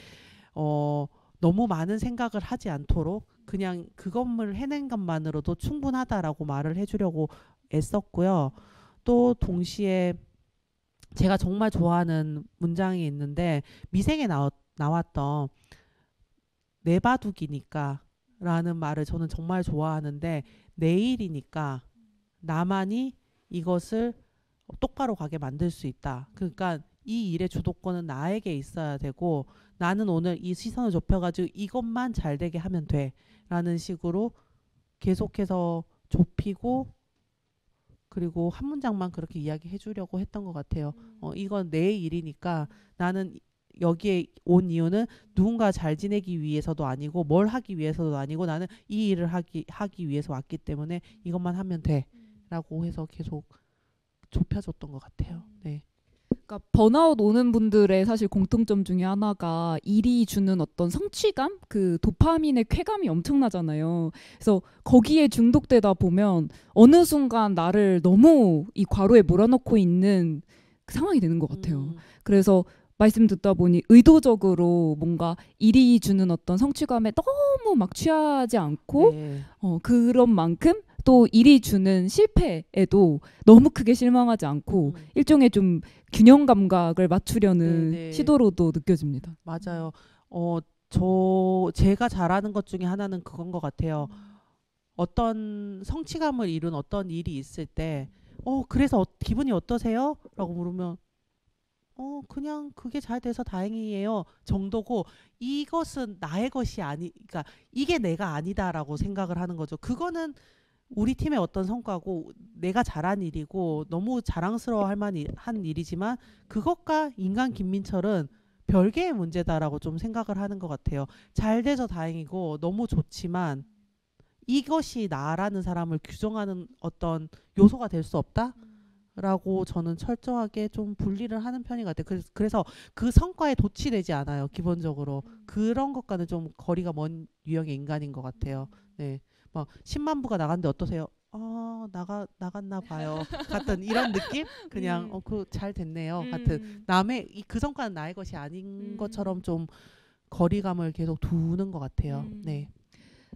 너무 많은 생각을 하지 않도록 그냥 그것을 해낸 것만으로도 충분하다라고 말을 해주려고 애썼고요. 또 동시에 제가 정말 좋아하는 문장이 있는데 미생에 나왔던 내바두기니까 라는 말을 저는 정말 좋아하는데 내일이니까 나만이 이것을 똑바로 가게 만들 수 있다. 그러니까 이 일의 주도권은 나에게 있어야 되고 나는 오늘 이 시선을 좁혀가지고 이것만 잘 되게 하면 돼 라는 식으로 계속해서 좁히고 그리고 한 문장만 그렇게 이야기해 주려고 했던 것 같아요. 이건 내 일이니까 나는 여기에 온 이유는 누군가 잘 지내기 위해서도 아니고 뭘 하기 위해서도 아니고 나는 이 일을 하기 위해서 왔기 때문에 이것만 하면 돼 라고 해서 계속 좁혀줬던 것 같아요. 네. 그러니까 번아웃 오는 분들의 사실 공통점 중에 하나가 일이 주는 어떤 성취감, 그 도파민의 쾌감이 엄청나잖아요. 그래서 거기에 중독되다 보면 어느 순간 나를 너무 이 과로에 몰아넣고 있는 그 상황이 되는 것 같아요. 그래서 말씀 듣다 보니 의도적으로 뭔가 일이 주는 어떤 성취감에 너무 막 취하지 않고 네. 그런 만큼 또 일이 주는 실패에도 너무 크게 실망하지 않고 일종의 좀 균형 감각을 맞추려는 네네. 시도로도 느껴집니다. 맞아요. 제가 잘하는 것 중에 하나는 그건 것 같아요. 어떤 성취감을 이룬 어떤 일이 있을 때 그래서 기분이 어떠세요? 라고 물으면 그냥 그게 잘 돼서 다행이에요 정도고 이것은 나의 것이 그러니까 이게 내가 아니다라고 생각을 하는 거죠. 그거는 우리 팀의 어떤 성과고 내가 잘한 일이고 너무 자랑스러워할 만한 일이지만 그것과 인간 김민철은 별개의 문제다라고 좀 생각을 하는 것 같아요. 잘 돼서 다행이고 너무 좋지만 이것이 나라는 사람을 규정하는 어떤 요소가 될 수 없다? 라고 저는 철저하게 좀 분리를 하는 편인 것 같아요. 그래서 그 성과에 도취되지 않아요. 기본적으로. 그런 것과는 좀 거리가 먼 유형의 인간인 것 같아요. 네. 막 10만 부가 나갔는데 어떠세요? 나갔나 봐요. 같은 이런 느낌? 그냥 잘 됐네요. 같은 남의 그 성과는 나의 것이 아닌 것처럼 좀 거리감을 계속 두는 것 같아요. 네.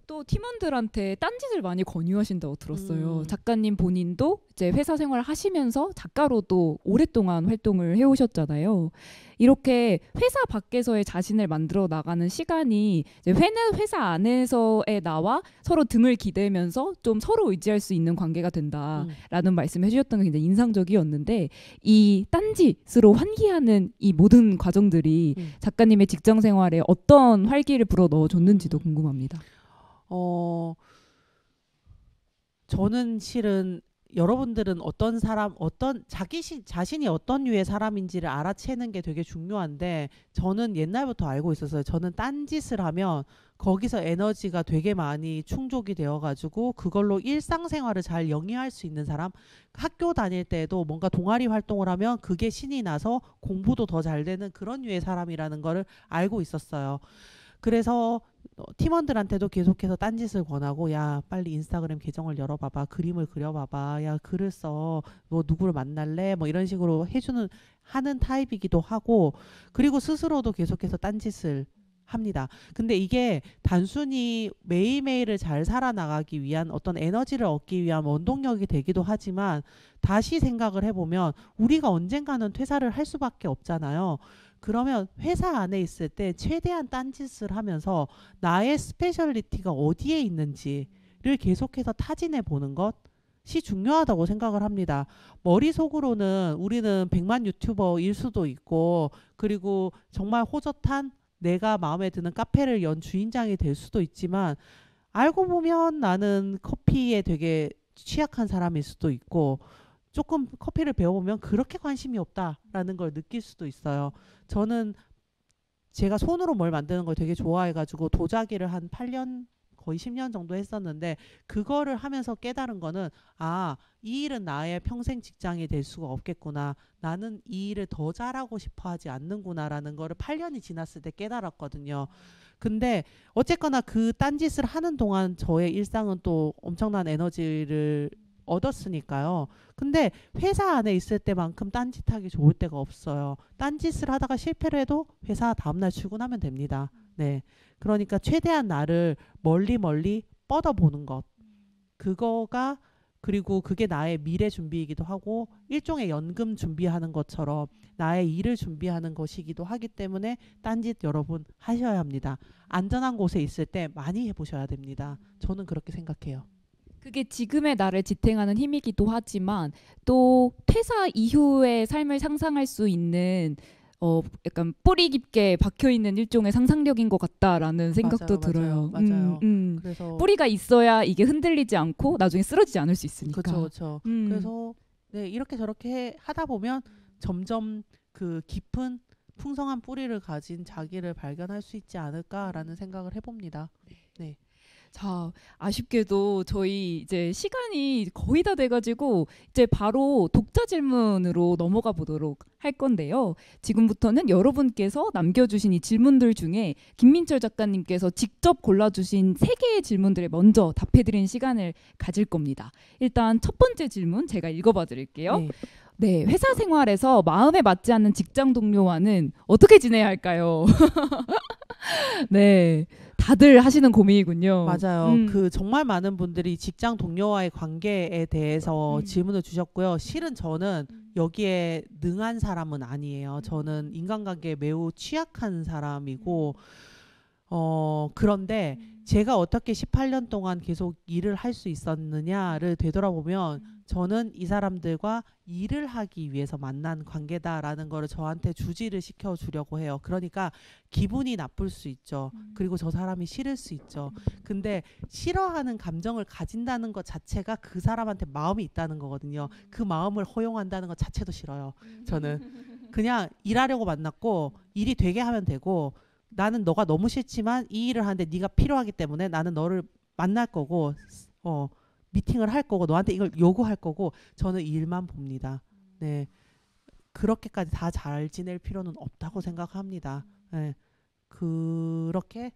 또 팀원들한테 딴짓을 많이 권유하신다고 들었어요. 작가님 본인도 이제 회사 생활을 하시면서 작가로도 오랫동안 활동을 해오셨잖아요. 이렇게 회사 밖에서의 자신을 만들어 나가는 시간이 이제 회사 안에서의 나와 서로 등을 기대면서 좀 서로 의지할 수 있는 관계가 된다라는 말씀을 해주셨던 게 굉장히 인상적이었는데 이 딴짓으로 환기하는 이 모든 과정들이 작가님의 직장 생활에 어떤 활기를 불어 넣어줬는지도 궁금합니다. 저는 실은 여러분들은 자신이 어떤 류의 사람인지를 알아채는 게 되게 중요한데 저는 옛날부터 알고 있었어요. 저는 딴짓을 하면 거기서 에너지가 되게 많이 충족이 되어가지고 그걸로 일상생활을 잘 영위할 수 있는 사람, 학교 다닐 때도 뭔가 동아리 활동을 하면 그게 신이 나서 공부도 더 잘 되는 그런 류의 사람이라는 거를 알고 있었어요. 그래서 팀원들한테도 계속해서 딴짓을 권하고 야 빨리 인스타그램 계정을 열어봐봐 그림을 그려봐봐 야 글을 써 너 누구를 만날래 뭐 이런 식으로 하는 타입이기도 하고 그리고 스스로도 계속해서 딴짓을 합니다. 근데 이게 단순히 매일매일을 잘 살아나가기 위한 어떤 에너지를 얻기 위한 원동력이 되기도 하지만 다시 생각을 해보면 우리가 언젠가는 퇴사를 할 수밖에 없잖아요. 그러면 회사 안에 있을 때 최대한 딴짓을 하면서 나의 스페셜리티가 어디에 있는지를 계속해서 타진해 보는 것이 중요하다고 생각을 합니다. 머릿속으로는 우리는 100만 유튜버일 수도 있고 그리고 정말 호젓한 내가 마음에 드는 카페를 연 주인장이 될 수도 있지만 알고 보면 나는 커피에 되게 취약한 사람일 수도 있고 조금 커피를 배워보면 그렇게 관심이 없다라는 걸 느낄 수도 있어요. 저는 제가 손으로 뭘 만드는 걸 되게 좋아해가지고 도자기를 한 8년 거의 10년 정도 했었는데 그거를 하면서 깨달은 거는 이 일은 나의 평생 직장이 될 수가 없겠구나. 나는 이 일을 더 잘하고 싶어 하지 않는구나라는 거를 8년이 지났을 때 깨달았거든요. 근데 어쨌거나 그 딴짓을 하는 동안 저의 일상은 또 엄청난 에너지를 얻었으니까요. 근데 회사 안에 있을 때만큼 딴짓하기 좋을 때가 없어요. 딴짓을 하다가 실패를 해도 회사 다음날 출근하면 됩니다. 네. 그러니까 최대한 나를 멀리 뻗어보는 것. 그거가 그리고 그게 나의 미래 준비이기도 하고 일종의 연금 준비하는 것처럼 나의 일을 준비하는 것이기도 하기 때문에 딴짓 여러분 하셔야 합니다. 안전한 곳에 있을 때 많이 해보셔야 됩니다. 저는 그렇게 생각해요. 그게 지금의 나를 지탱하는 힘이기도 하지만 또 퇴사 이후의 삶을 상상할 수 있는 약간 뿌리 깊게 박혀 있는 일종의 상상력인 것 같다라는 생각도 들어요. 맞아요. 그래서 뿌리가 있어야 이게 흔들리지 않고 나중에 쓰러지지 않을 수 있으니까. 그렇죠. 그래서 네, 이렇게 저렇게 하다 보면 점점 그 깊은 풍성한 뿌리를 가진 자기를 발견할 수 있지 않을까라는 생각을 해봅니다. 네. 자, 아쉽게도 저희 이제 시간이 거의 다 돼가지고 이제 바로 독자 질문으로 넘어가 보도록 할 건데요. 지금부터는 여러분께서 남겨주신 이 질문들 중에 김민철 작가님께서 직접 골라주신 3개의 질문들에 먼저 답해드리는 시간을 가질 겁니다. 일단 첫 번째 질문 제가 읽어봐 드릴게요. 네. 네, 회사 생활에서 마음에 맞지 않는 직장 동료와는 어떻게 지내야 할까요? 네, 다들 하시는 고민이군요. 맞아요. 그 정말 많은 분들이 직장 동료와의 관계에 대해서 질문을 주셨고요. 실은 저는 여기에 능한 사람은 아니에요. 저는 인간관계에 매우 취약한 사람이고 그런데 제가 어떻게 18년 동안 계속 일을 할 수 있었느냐를 되돌아보면 저는 이 사람들과 일을 하기 위해서 만난 관계다라는 거를 저한테 주지를 시켜주려고 해요. 그러니까 기분이 나쁠 수 있죠. 그리고 저 사람이 싫을 수 있죠. 근데 싫어하는 감정을 가진다는 것 자체가 그 사람한테 마음이 있다는 거거든요. 그 마음을 허용한다는 것 자체도 싫어요. 저는 그냥 일하려고 만났고 일이 되게 하면 되고 나는 너가 너무 싫지만 이 일을 하는데 네가 필요하기 때문에 나는 너를 만날 거고 미팅을 할 거고 너한테 이걸 요구할 거고 저는 일만 봅니다. 네, 그렇게까지 다 잘 지낼 필요는 없다고 생각합니다. 네, 그렇게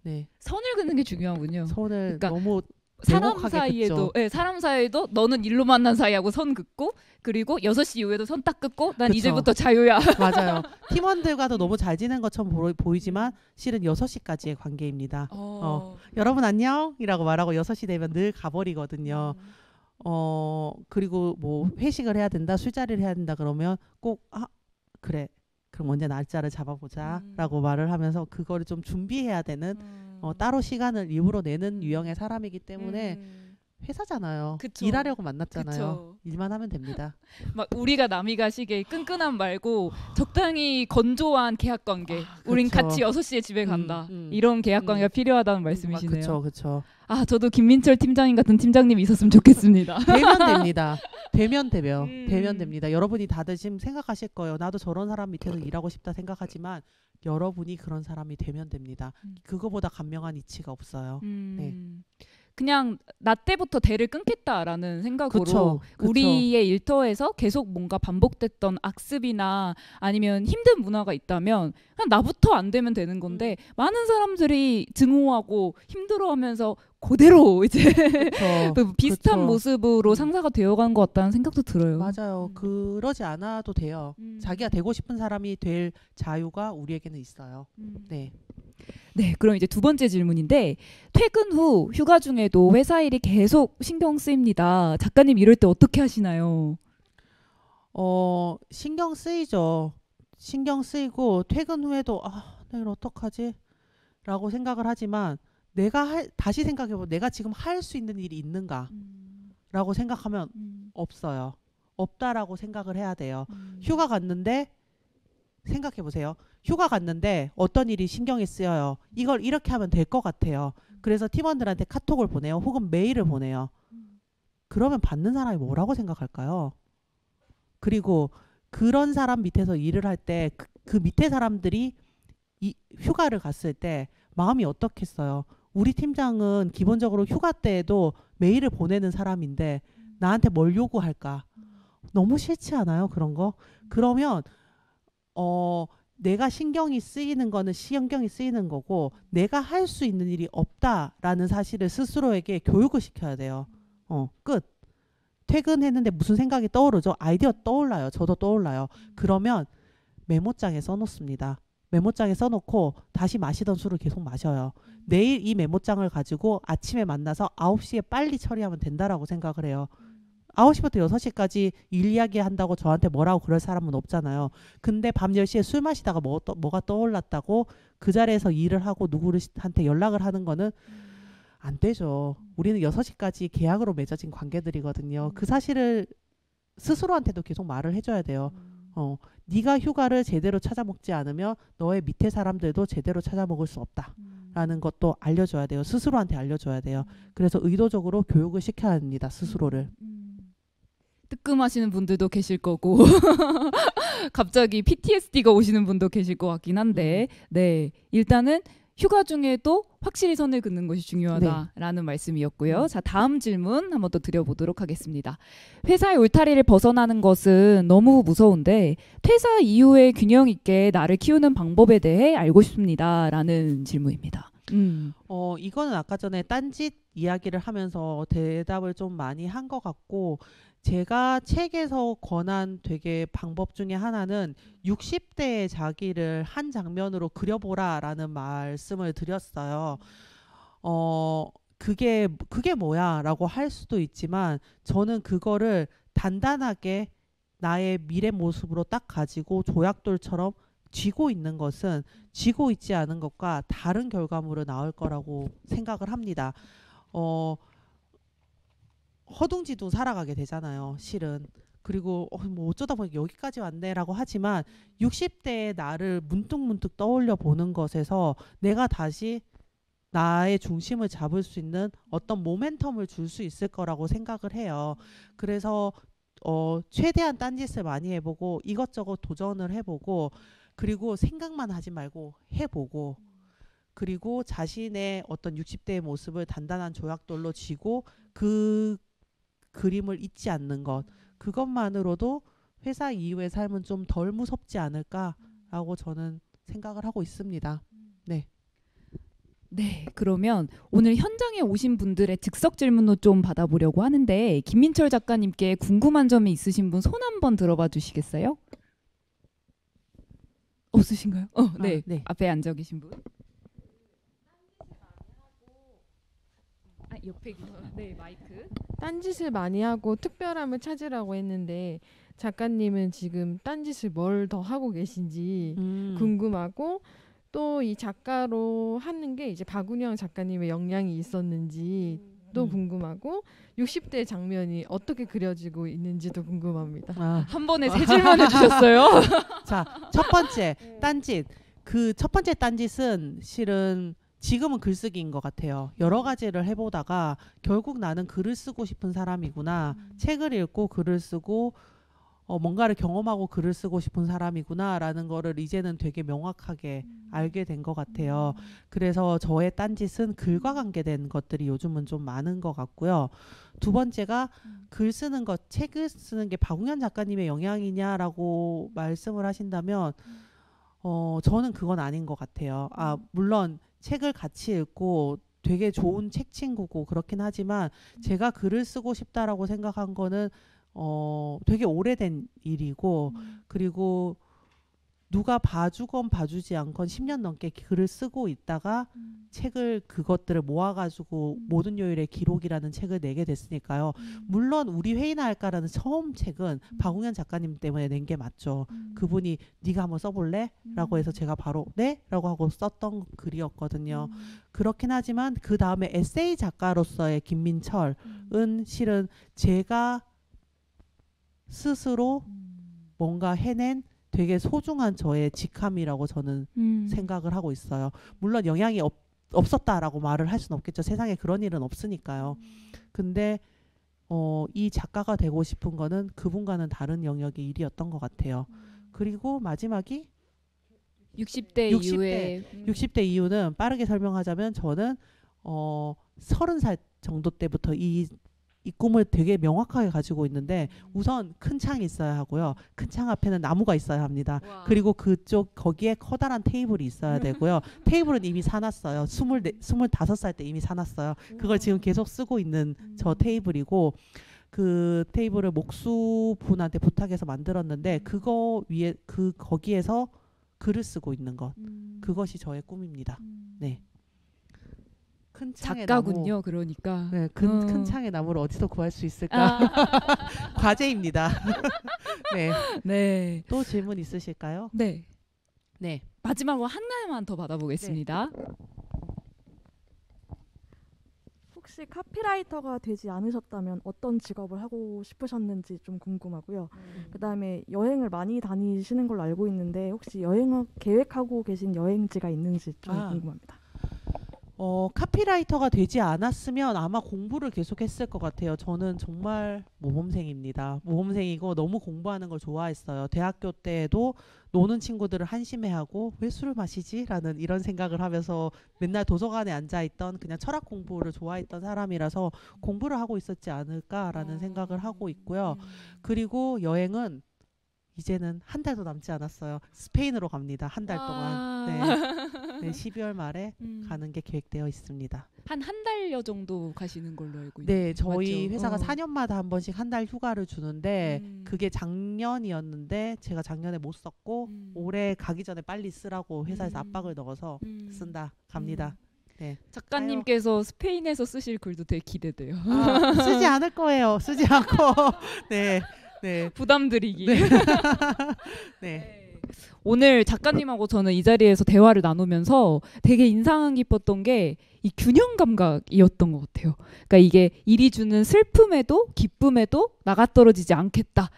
네 선을 긋는 게 중요하군요. 선을 그러니까 너무 사람 사이에도 사람 사이에도 너는 일로 만난 사이하고 선 긋고 그리고 6시 이후에도 선 딱 긋고 난 그쵸. 이제부터 자유야. 맞아요. 팀원들과도 너무 잘 지낸 것처럼 보이지만 실은 6시까지의 관계입니다. 여러분 안녕 이라고 말하고 6시 되면 늘 가버리거든요. 그리고 뭐 회식을 해야 된다 술자리를 해야 된다 그러면 꼭 그래 그럼 언제 날짜를 잡아보자 라고 말을 하면서 그거를 좀 준비해야 되는 따로 시간을 일부러 내는 유형의 사람이기 때문에 회사잖아요. 그쵸. 일하려고 만났잖아요. 그쵸. 일만 하면 됩니다. 막 우리가 남이 가시게 끈끈함 말고 적당히 건조한 계약 관계. 우린 그쵸. 같이 6시에 집에 간다. 이런 계약 관계가 필요하다는 말씀이시네요. 그렇죠. 저도 김민철 팀장님 같은 팀장님이 있었으면 좋겠습니다. 되면 됩니다. 되면 됩니다. 여러분이 다들 지금 생각하실 거예요. 나도 저런 사람 밑에서 일하고 싶다 생각하지만 여러분이 그런 사람이 되면 됩니다. 그거보다 간명한 이치가 없어요. 네. 그냥 나 때부터 대를 끊겠다라는 생각으로 그쵸. 우리의 일터에서 계속 뭔가 반복됐던 악습이나 아니면 힘든 문화가 있다면 그냥 나부터 안 되면 되는 건데 많은 사람들이 증오하고 힘들어하면서 그대로 이제 비슷한 모습으로 상사가 되어가는 것 같다는 생각도 들어요. 맞아요. 그러지 않아도 돼요. 자기가 되고 싶은 사람이 될 자유가 우리에게는 있어요. 네. 네, 그럼 이제 두 번째 질문인데 퇴근 후 휴가 중에도 회사 일이 계속 신경 쓰입니다. 작가님 이럴 때 어떻게 하시나요? 신경 쓰이죠. 신경 쓰이고 퇴근 후에도 내일 어떡하지? 라고 생각을 하지만 다시 생각해보면 내가 지금 할 수 있는 일이 있는가? 라고 생각하면 없어요. 없다라고 생각을 해야 돼요. 휴가 갔는데 생각해보세요. 휴가 갔는데 어떤 일이 신경이 쓰여요. 이걸 이렇게 하면 될 것 같아요. 그래서 팀원들한테 카톡을 보내요. 혹은 메일을 보내요. 그러면 받는 사람이 뭐라고 생각할까요? 그리고 그런 사람 밑에서 일을 할 때 그 밑에 사람들이 이 휴가를 갔을 때 마음이 어떻겠어요. 우리 팀장은 기본적으로 휴가 때에도 메일을 보내는 사람인데 나한테 뭘 요구할까? 너무 싫지 않아요? 그런 거? 그러면 내가 신경이 쓰이는 거는 신경이 쓰이는 거고 내가 할 수 있는 일이 없다라는 사실을 스스로에게 교육을 시켜야 돼요. 끝. 퇴근했는데 무슨 생각이 떠오르죠? 아이디어 떠올라요. 저도 떠올라요. 그러면 메모장에 써놓습니다. 메모장에 써놓고 다시 마시던 술을 계속 마셔요. 내일 이 메모장을 가지고 아침에 만나서 9시에 빨리 처리하면 된다라고 생각을 해요. 9시부터 6시까지 일 이야기 한다고 저한테 뭐라고 그럴 사람은 없잖아요. 근데 밤 10시에 술 마시다가 뭐가 떠올랐다고 그 자리에서 일을 하고 누구한테 연락을 하는 거는 안 되죠. 우리는 6시까지 계약으로 맺어진 관계들이거든요. 그 사실을 스스로한테도 계속 말을 해줘야 돼요. 네가 휴가를 제대로 찾아먹지 않으면 너의 밑에 사람들도 제대로 찾아먹을 수 없다라는 것도 알려줘야 돼요. 스스로한테 알려줘야 돼요. 그래서 의도적으로 교육을 시켜야 합니다. 스스로를. 뜨끔하시는 분들도 계실 거고 갑자기 PTSD가 오시는 분도 계실 것 같긴 한데 네, 일단은 휴가 중에도 확실히 선을 긋는 것이 중요하다라는 말씀이었고요. 자, 다음 질문 한번 더 드려보도록 하겠습니다. 회사의 울타리를 벗어나는 것은 너무 무서운데 퇴사 이후에 균형 있게 나를 키우는 방법에 대해 알고 싶습니다라는 질문입니다. 이거는 아까 전에 딴짓 이야기를 하면서 대답을 좀 많이 한 것 같고 제가 책에서 권한 되게 방법 중에 하나는 60대의 자기를 한 장면으로 그려보라라는 말씀을 드렸어요. 그게 뭐야 라고 할 수도 있지만 저는 그거를 단단하게 나의 미래 모습으로 딱 가지고 조약돌처럼 쥐고 있는 것은 쥐고 있지 않은 것과 다른 결과물을 나올 거라고 생각을 합니다. 허둥지둥 살아가게 되잖아요. 실은. 그리고 뭐 어쩌다 보니 여기까지 왔네라고 하지만 60대의 나를 문득문득 떠올려 보는 것에서 내가 다시 나의 중심을 잡을 수 있는 어떤 모멘텀을 줄 수 있을 거라고 생각을 해요. 그래서 최대한 딴짓을 많이 해보고 이것저것 도전을 해보고 그리고 생각만 하지 말고 해보고 그리고 자신의 어떤 60대의 모습을 단단한 조약돌로 쥐고 그 그림을 잊지 않는 것 그것만으로도 회사 이후의 삶은 좀 덜 무섭지 않을까라고 저는 생각을 하고 있습니다. 네. 네, 그러면 오늘 현장에 오신 분들의 즉석 질문도 좀 받아보려고 하는데 김민철 작가님께 궁금한 점이 있으신 분 손 한번 들어봐 주시겠어요? 없으신가요? 네. 네. 앞에 앉아 계신 분. 옆에 네, 마이크. 딴짓을 많이 하고 특별함을 찾으라고 했는데 작가님은 지금 딴짓을 뭘 더 하고 계신지 궁금하고 또 이 작가로 하는 게 이제 박운영 작가님의 영향이 있었는지 또 궁금하고 60대 장면이 어떻게 그려지고 있는지도 궁금합니다. 한 번에 세 질문 해주셨어요. 자, 첫 번째 딴짓. 그 첫 번째 딴짓은 실은 지금은 글쓰기인 것 같아요. 여러 가지를 해보다가 결국 나는 글을 쓰고 싶은 사람이구나. 책을 읽고 글을 쓰고 뭔가를 경험하고 글을 쓰고 싶은 사람이구나 라는 거를 이제는 되게 명확하게 알게 된 것 같아요. 그래서 저의 딴짓은 글과 관계된 것들이 요즘은 좀 많은 것 같고요. 두 번째가 글 쓰는 것, 책을 쓰는 게 박웅현 작가님의 영향이냐라고 말씀을 하신다면 저는 그건 아닌 것 같아요. 물론 책을 같이 읽고 되게 좋은 책 친구고 그렇긴 하지만 제가 글을 쓰고 싶다라고 생각한 거는 되게 오래된 일이고 그리고 누가 봐주건 봐주지 않건 10년 넘게 글을 쓰고 있다가 책을 그것들을 모아가지고 모든 요일의 기록이라는 책을 내게 됐으니까요. 물론 우리 회의나 할까라는 처음 책은 박웅현 작가님 때문에 낸 게 맞죠. 그분이 네가 한번 써볼래? 라고 해서 제가 바로 네? 라고 하고 썼던 글이었거든요. 그렇긴 하지만 그 다음에 에세이 작가로서의 김민철은 실은 제가 스스로 뭔가 해낸 되게 소중한 저의 직함이라고 저는 생각을 하고 있어요. 물론 영향이 없었다라고 말을 할 수는 없겠죠. 세상에 그런 일은 없으니까요. 근데 이 작가가 되고 싶은 거는 그분과는 다른 영역의 일이었던 것 같아요. 그리고 마지막이 60대 60대. 이후에 60대 이후는 빠르게 설명하자면 저는 30살 정도 때부터 이 꿈을 되게 명확하게 가지고 있는데 우선 큰 창이 있어야 하고요. 큰 창 앞에는 나무가 있어야 합니다. 와. 그리고 그쪽 거기에 커다란 테이블이 있어야 되고요. 테이블은 이미 사놨어요. 25살 때 이미 사놨어요. 그걸 지금 계속 쓰고 있는 저 테이블이고 그 테이블을 목수분한테 부탁해서 만들었는데 그거 위에 거기에서 글을 쓰고 있는 것. 그것이 저의 꿈입니다. 네. 큰 창의 작가군요. 나무. 그러니까. 네, 큰 창의 나무를 어디서 구할 수 있을까? 과제입니다. 네. 네. 또 질문 있으실까요? 네. 네. 마지막으로 하나만 더 받아보겠습니다. 혹시 카피라이터가 되지 않으셨다면 어떤 직업을 하고 싶으셨는지 좀 궁금하고요. 그다음에 여행을 많이 다니시는 걸로 알고 있는데 혹시 여행 계획하고 계신 여행지가 있는지 좀 궁금합니다. 카피라이터가 되지 않았으면 아마 공부를 계속 했을 것 같아요. 저는 정말 모범생입니다. 모범생이고 너무 공부하는 걸 좋아했어요. 대학교 때에도 노는 친구들을 한심해하고 왜 술을 마시지? 라는 이런 생각을 하면서 맨날 도서관에 앉아있던 그냥 철학 공부를 좋아했던 사람이라서 공부를 하고 있었지 않을까라는 생각을 하고 있고요. 그리고 여행은 이제는 한 달도 남지 않았어요. 스페인으로 갑니다. 한 달 동안. 네, 12월 말에 가는 게 계획되어 있습니다. 한 달여 정도 가시는 걸로 알고 있는데. 네, 저희 맞죠? 회사가 4년마다 한 번씩 한 달 휴가를 주는데 그게 작년이었는데 제가 작년에 못 썼고 올해 가기 전에 빨리 쓰라고 회사에서 압박을 넣어서 쓴다. 갑니다. 네. 작가님께서 스페인에서 쓰실 글도 되게 기대돼요. 쓰지 않을 거예요. 쓰지 않고. 네. 네. 부담드리기. 네. 네. 오늘 작가님하고 저는 이 자리에서 대화를 나누면서 되게 인상 깊었던 게 이 균형 감각이었던 것 같아요. 그러니까 이게 일이 주는 슬픔에도 기쁨에도 나가떨어지지 않겠다.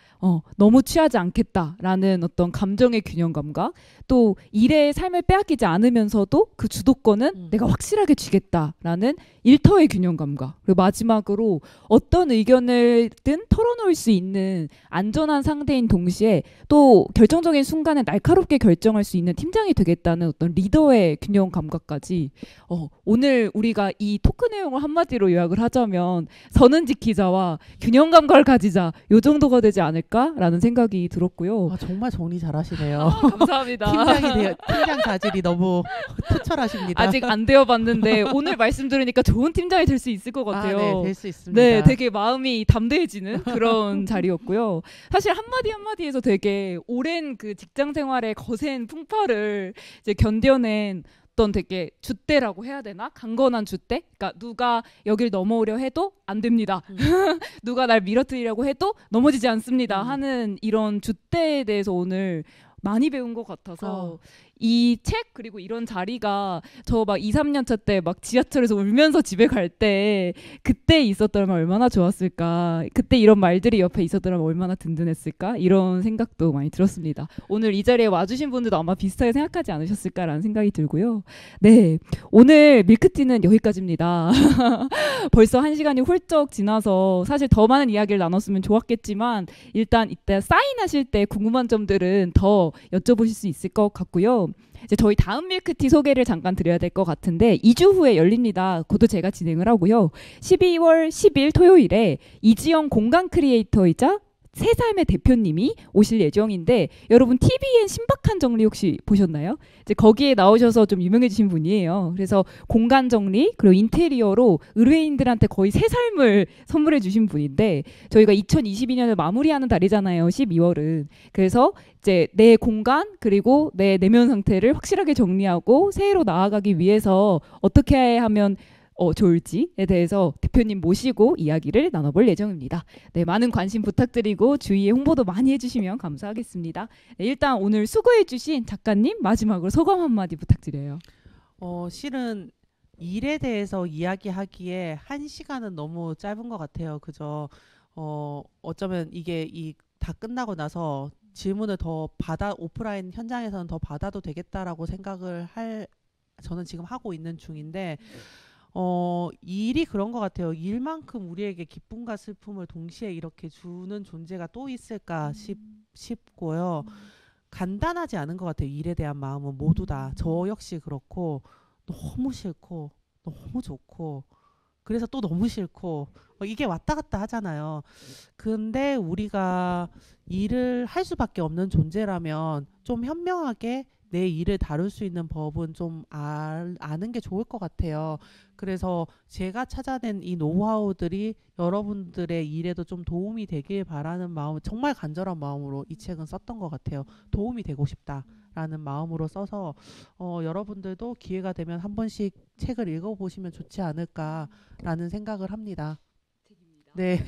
너무 취하지 않겠다라는 어떤 감정의 균형 감각. 또 일의 삶을 빼앗기지 않으면서도 그 주도권은 내가 확실하게 쥐겠다라는 일터의 균형 감각. 그리고 마지막으로 어떤 의견을든 털어놓을 수 있는 안전한 상대인 동시에 또 결정적인 순간에 날카롭게 결정할 수 있는 팀장이 되겠다는 어떤 리더의 균형 감각까지 오늘 우리가 이 토크 내용을 한마디로 요약을 하자면 선은직 기자와 균형 감각을 가지자 요 정도가 되지 않을까라는 생각이 들었고요. 정말 정리 잘하시네요. 감사합니다. 팀장 자질이 너무 투철하십니다. 아직 안 되어봤는데 오늘 말씀 들으니까 좋은 팀장이 될 수 있을 것 같아요. 네, 될 수 있습니다. 네, 되게 마음이 담대해지는 그런 자리였고요. 사실 한마디 한마디에서 되게 오랜 그 직장 생활의 거센 풍파를 이제 견뎌낸 어떤 되게 줏대라고 해야 되나? 강건한 줏대? 그러니까 누가 여길 넘어오려 해도 안 됩니다. 누가 날 밀어뜨리려고 해도 넘어지지 않습니다. 하는 이런 줏대에 대해서 오늘 많이 배운 것 같아서 이 책 그리고 이런 자리가 저 막 2, 3년 차 때 막 지하철에서 울면서 집에 갈 때 그때 있었더라면 얼마나 좋았을까. 그때 이런 말들이 옆에 있었더라면 얼마나 든든했을까. 이런 생각도 많이 들었습니다. 오늘 이 자리에 와주신 분들도 아마 비슷하게 생각하지 않으셨을까라는 생각이 들고요. 네, 오늘 밀크티는 여기까지입니다. 벌써 1시간이 훌쩍 지나서 사실 더 많은 이야기를 나눴으면 좋았겠지만 일단 이때 사인하실 때 궁금한 점들은 더 여쭤보실 수 있을 것 같고요. 이제 저희 다음 밀크티 소개를 잠깐 드려야 될 것 같은데 2주 후에 열립니다. 그것도 제가 진행을 하고요. 12월 10일 토요일에 이지영 공간 크리에이터이자 새 삶의 대표님이 오실 예정인데 여러분 TVN 신박한 정리 혹시 보셨나요? 이제 거기에 나오셔서 좀 유명해지신 분이에요. 그래서 공간 정리 그리고 인테리어로 의뢰인들한테 거의 새 삶을 선물해 주신 분인데 저희가 2022년을 마무리하는 달이잖아요. 12월은. 그래서 이제 내 공간 그리고 내 내면 상태를 확실하게 정리하고 새해로 나아가기 위해서 어떻게 하면 좋을지에 대해서 대표님 모시고 이야기를 나눠볼 예정입니다. 네, 많은 관심 부탁드리고 주위에 홍보도 많이 해주시면 감사하겠습니다. 네, 일단 오늘 수고해주신 작가님 마지막으로 소감 한마디 부탁드려요. 실은 일에 대해서 이야기하기에 1시간은 너무 짧은 것 같아요. 그죠? 어쩌면 이게 다 끝나고 나서 질문을 더 오프라인 현장에서는 더 받아도 되겠다라고 생각을 저는 지금 하고 있는 중인데 일이 그런 것 같아요. 일만큼 우리에게 기쁨과 슬픔을 동시에 이렇게 주는 존재가 또 있을까 싶고요. 간단하지 않은 것 같아요. 일에 대한 마음은 모두 다. 저 역시 그렇고 너무 싫고 너무 좋고 그래서 또 너무 싫고 이게 왔다 갔다 하잖아요. 근데 우리가 일을 할 수밖에 없는 존재라면 좀 현명하게 내 일을 다룰 수 있는 법은 좀 아는 게 좋을 것 같아요. 그래서 제가 찾아낸 이 노하우들이 여러분들의 일에도 좀 도움이 되길 바라는 마음, 정말 간절한 마음으로 이 책은 썼던 것 같아요. 도움이 되고 싶다라는 마음으로 써서 여러분들도 기회가 되면 한 번씩 책을 읽어보시면 좋지 않을까라는 생각을 합니다. 네.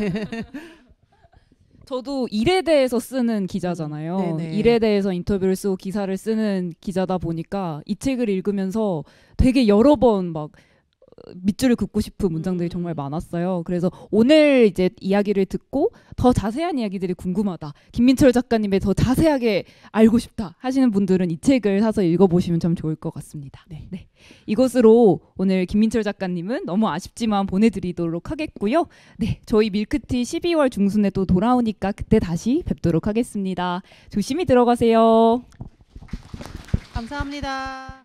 저도 일에 대해서 쓰는 기자잖아요. 네네. 일에 대해서 인터뷰를 쓰고 기사를 쓰는 기자다 보니까 이 책을 읽으면서 되게 여러 번 막 밑줄을 긋고 싶은 문장들이 정말 많았어요. 그래서 오늘 이제 이야기를 듣고 더 자세한 이야기들이 궁금하다, 김민철 작가님의 더 자세하게 알고 싶다 하시는 분들은 이 책을 사서 읽어보시면 참 좋을 것 같습니다. 네. 이것으로 오늘 김민철 작가님은 너무 아쉽지만 보내드리도록 하겠고요. 네, 저희 밀크티 12월 중순에 또 돌아오니까 그때 다시 뵙도록 하겠습니다. 조심히 들어가세요. 감사합니다.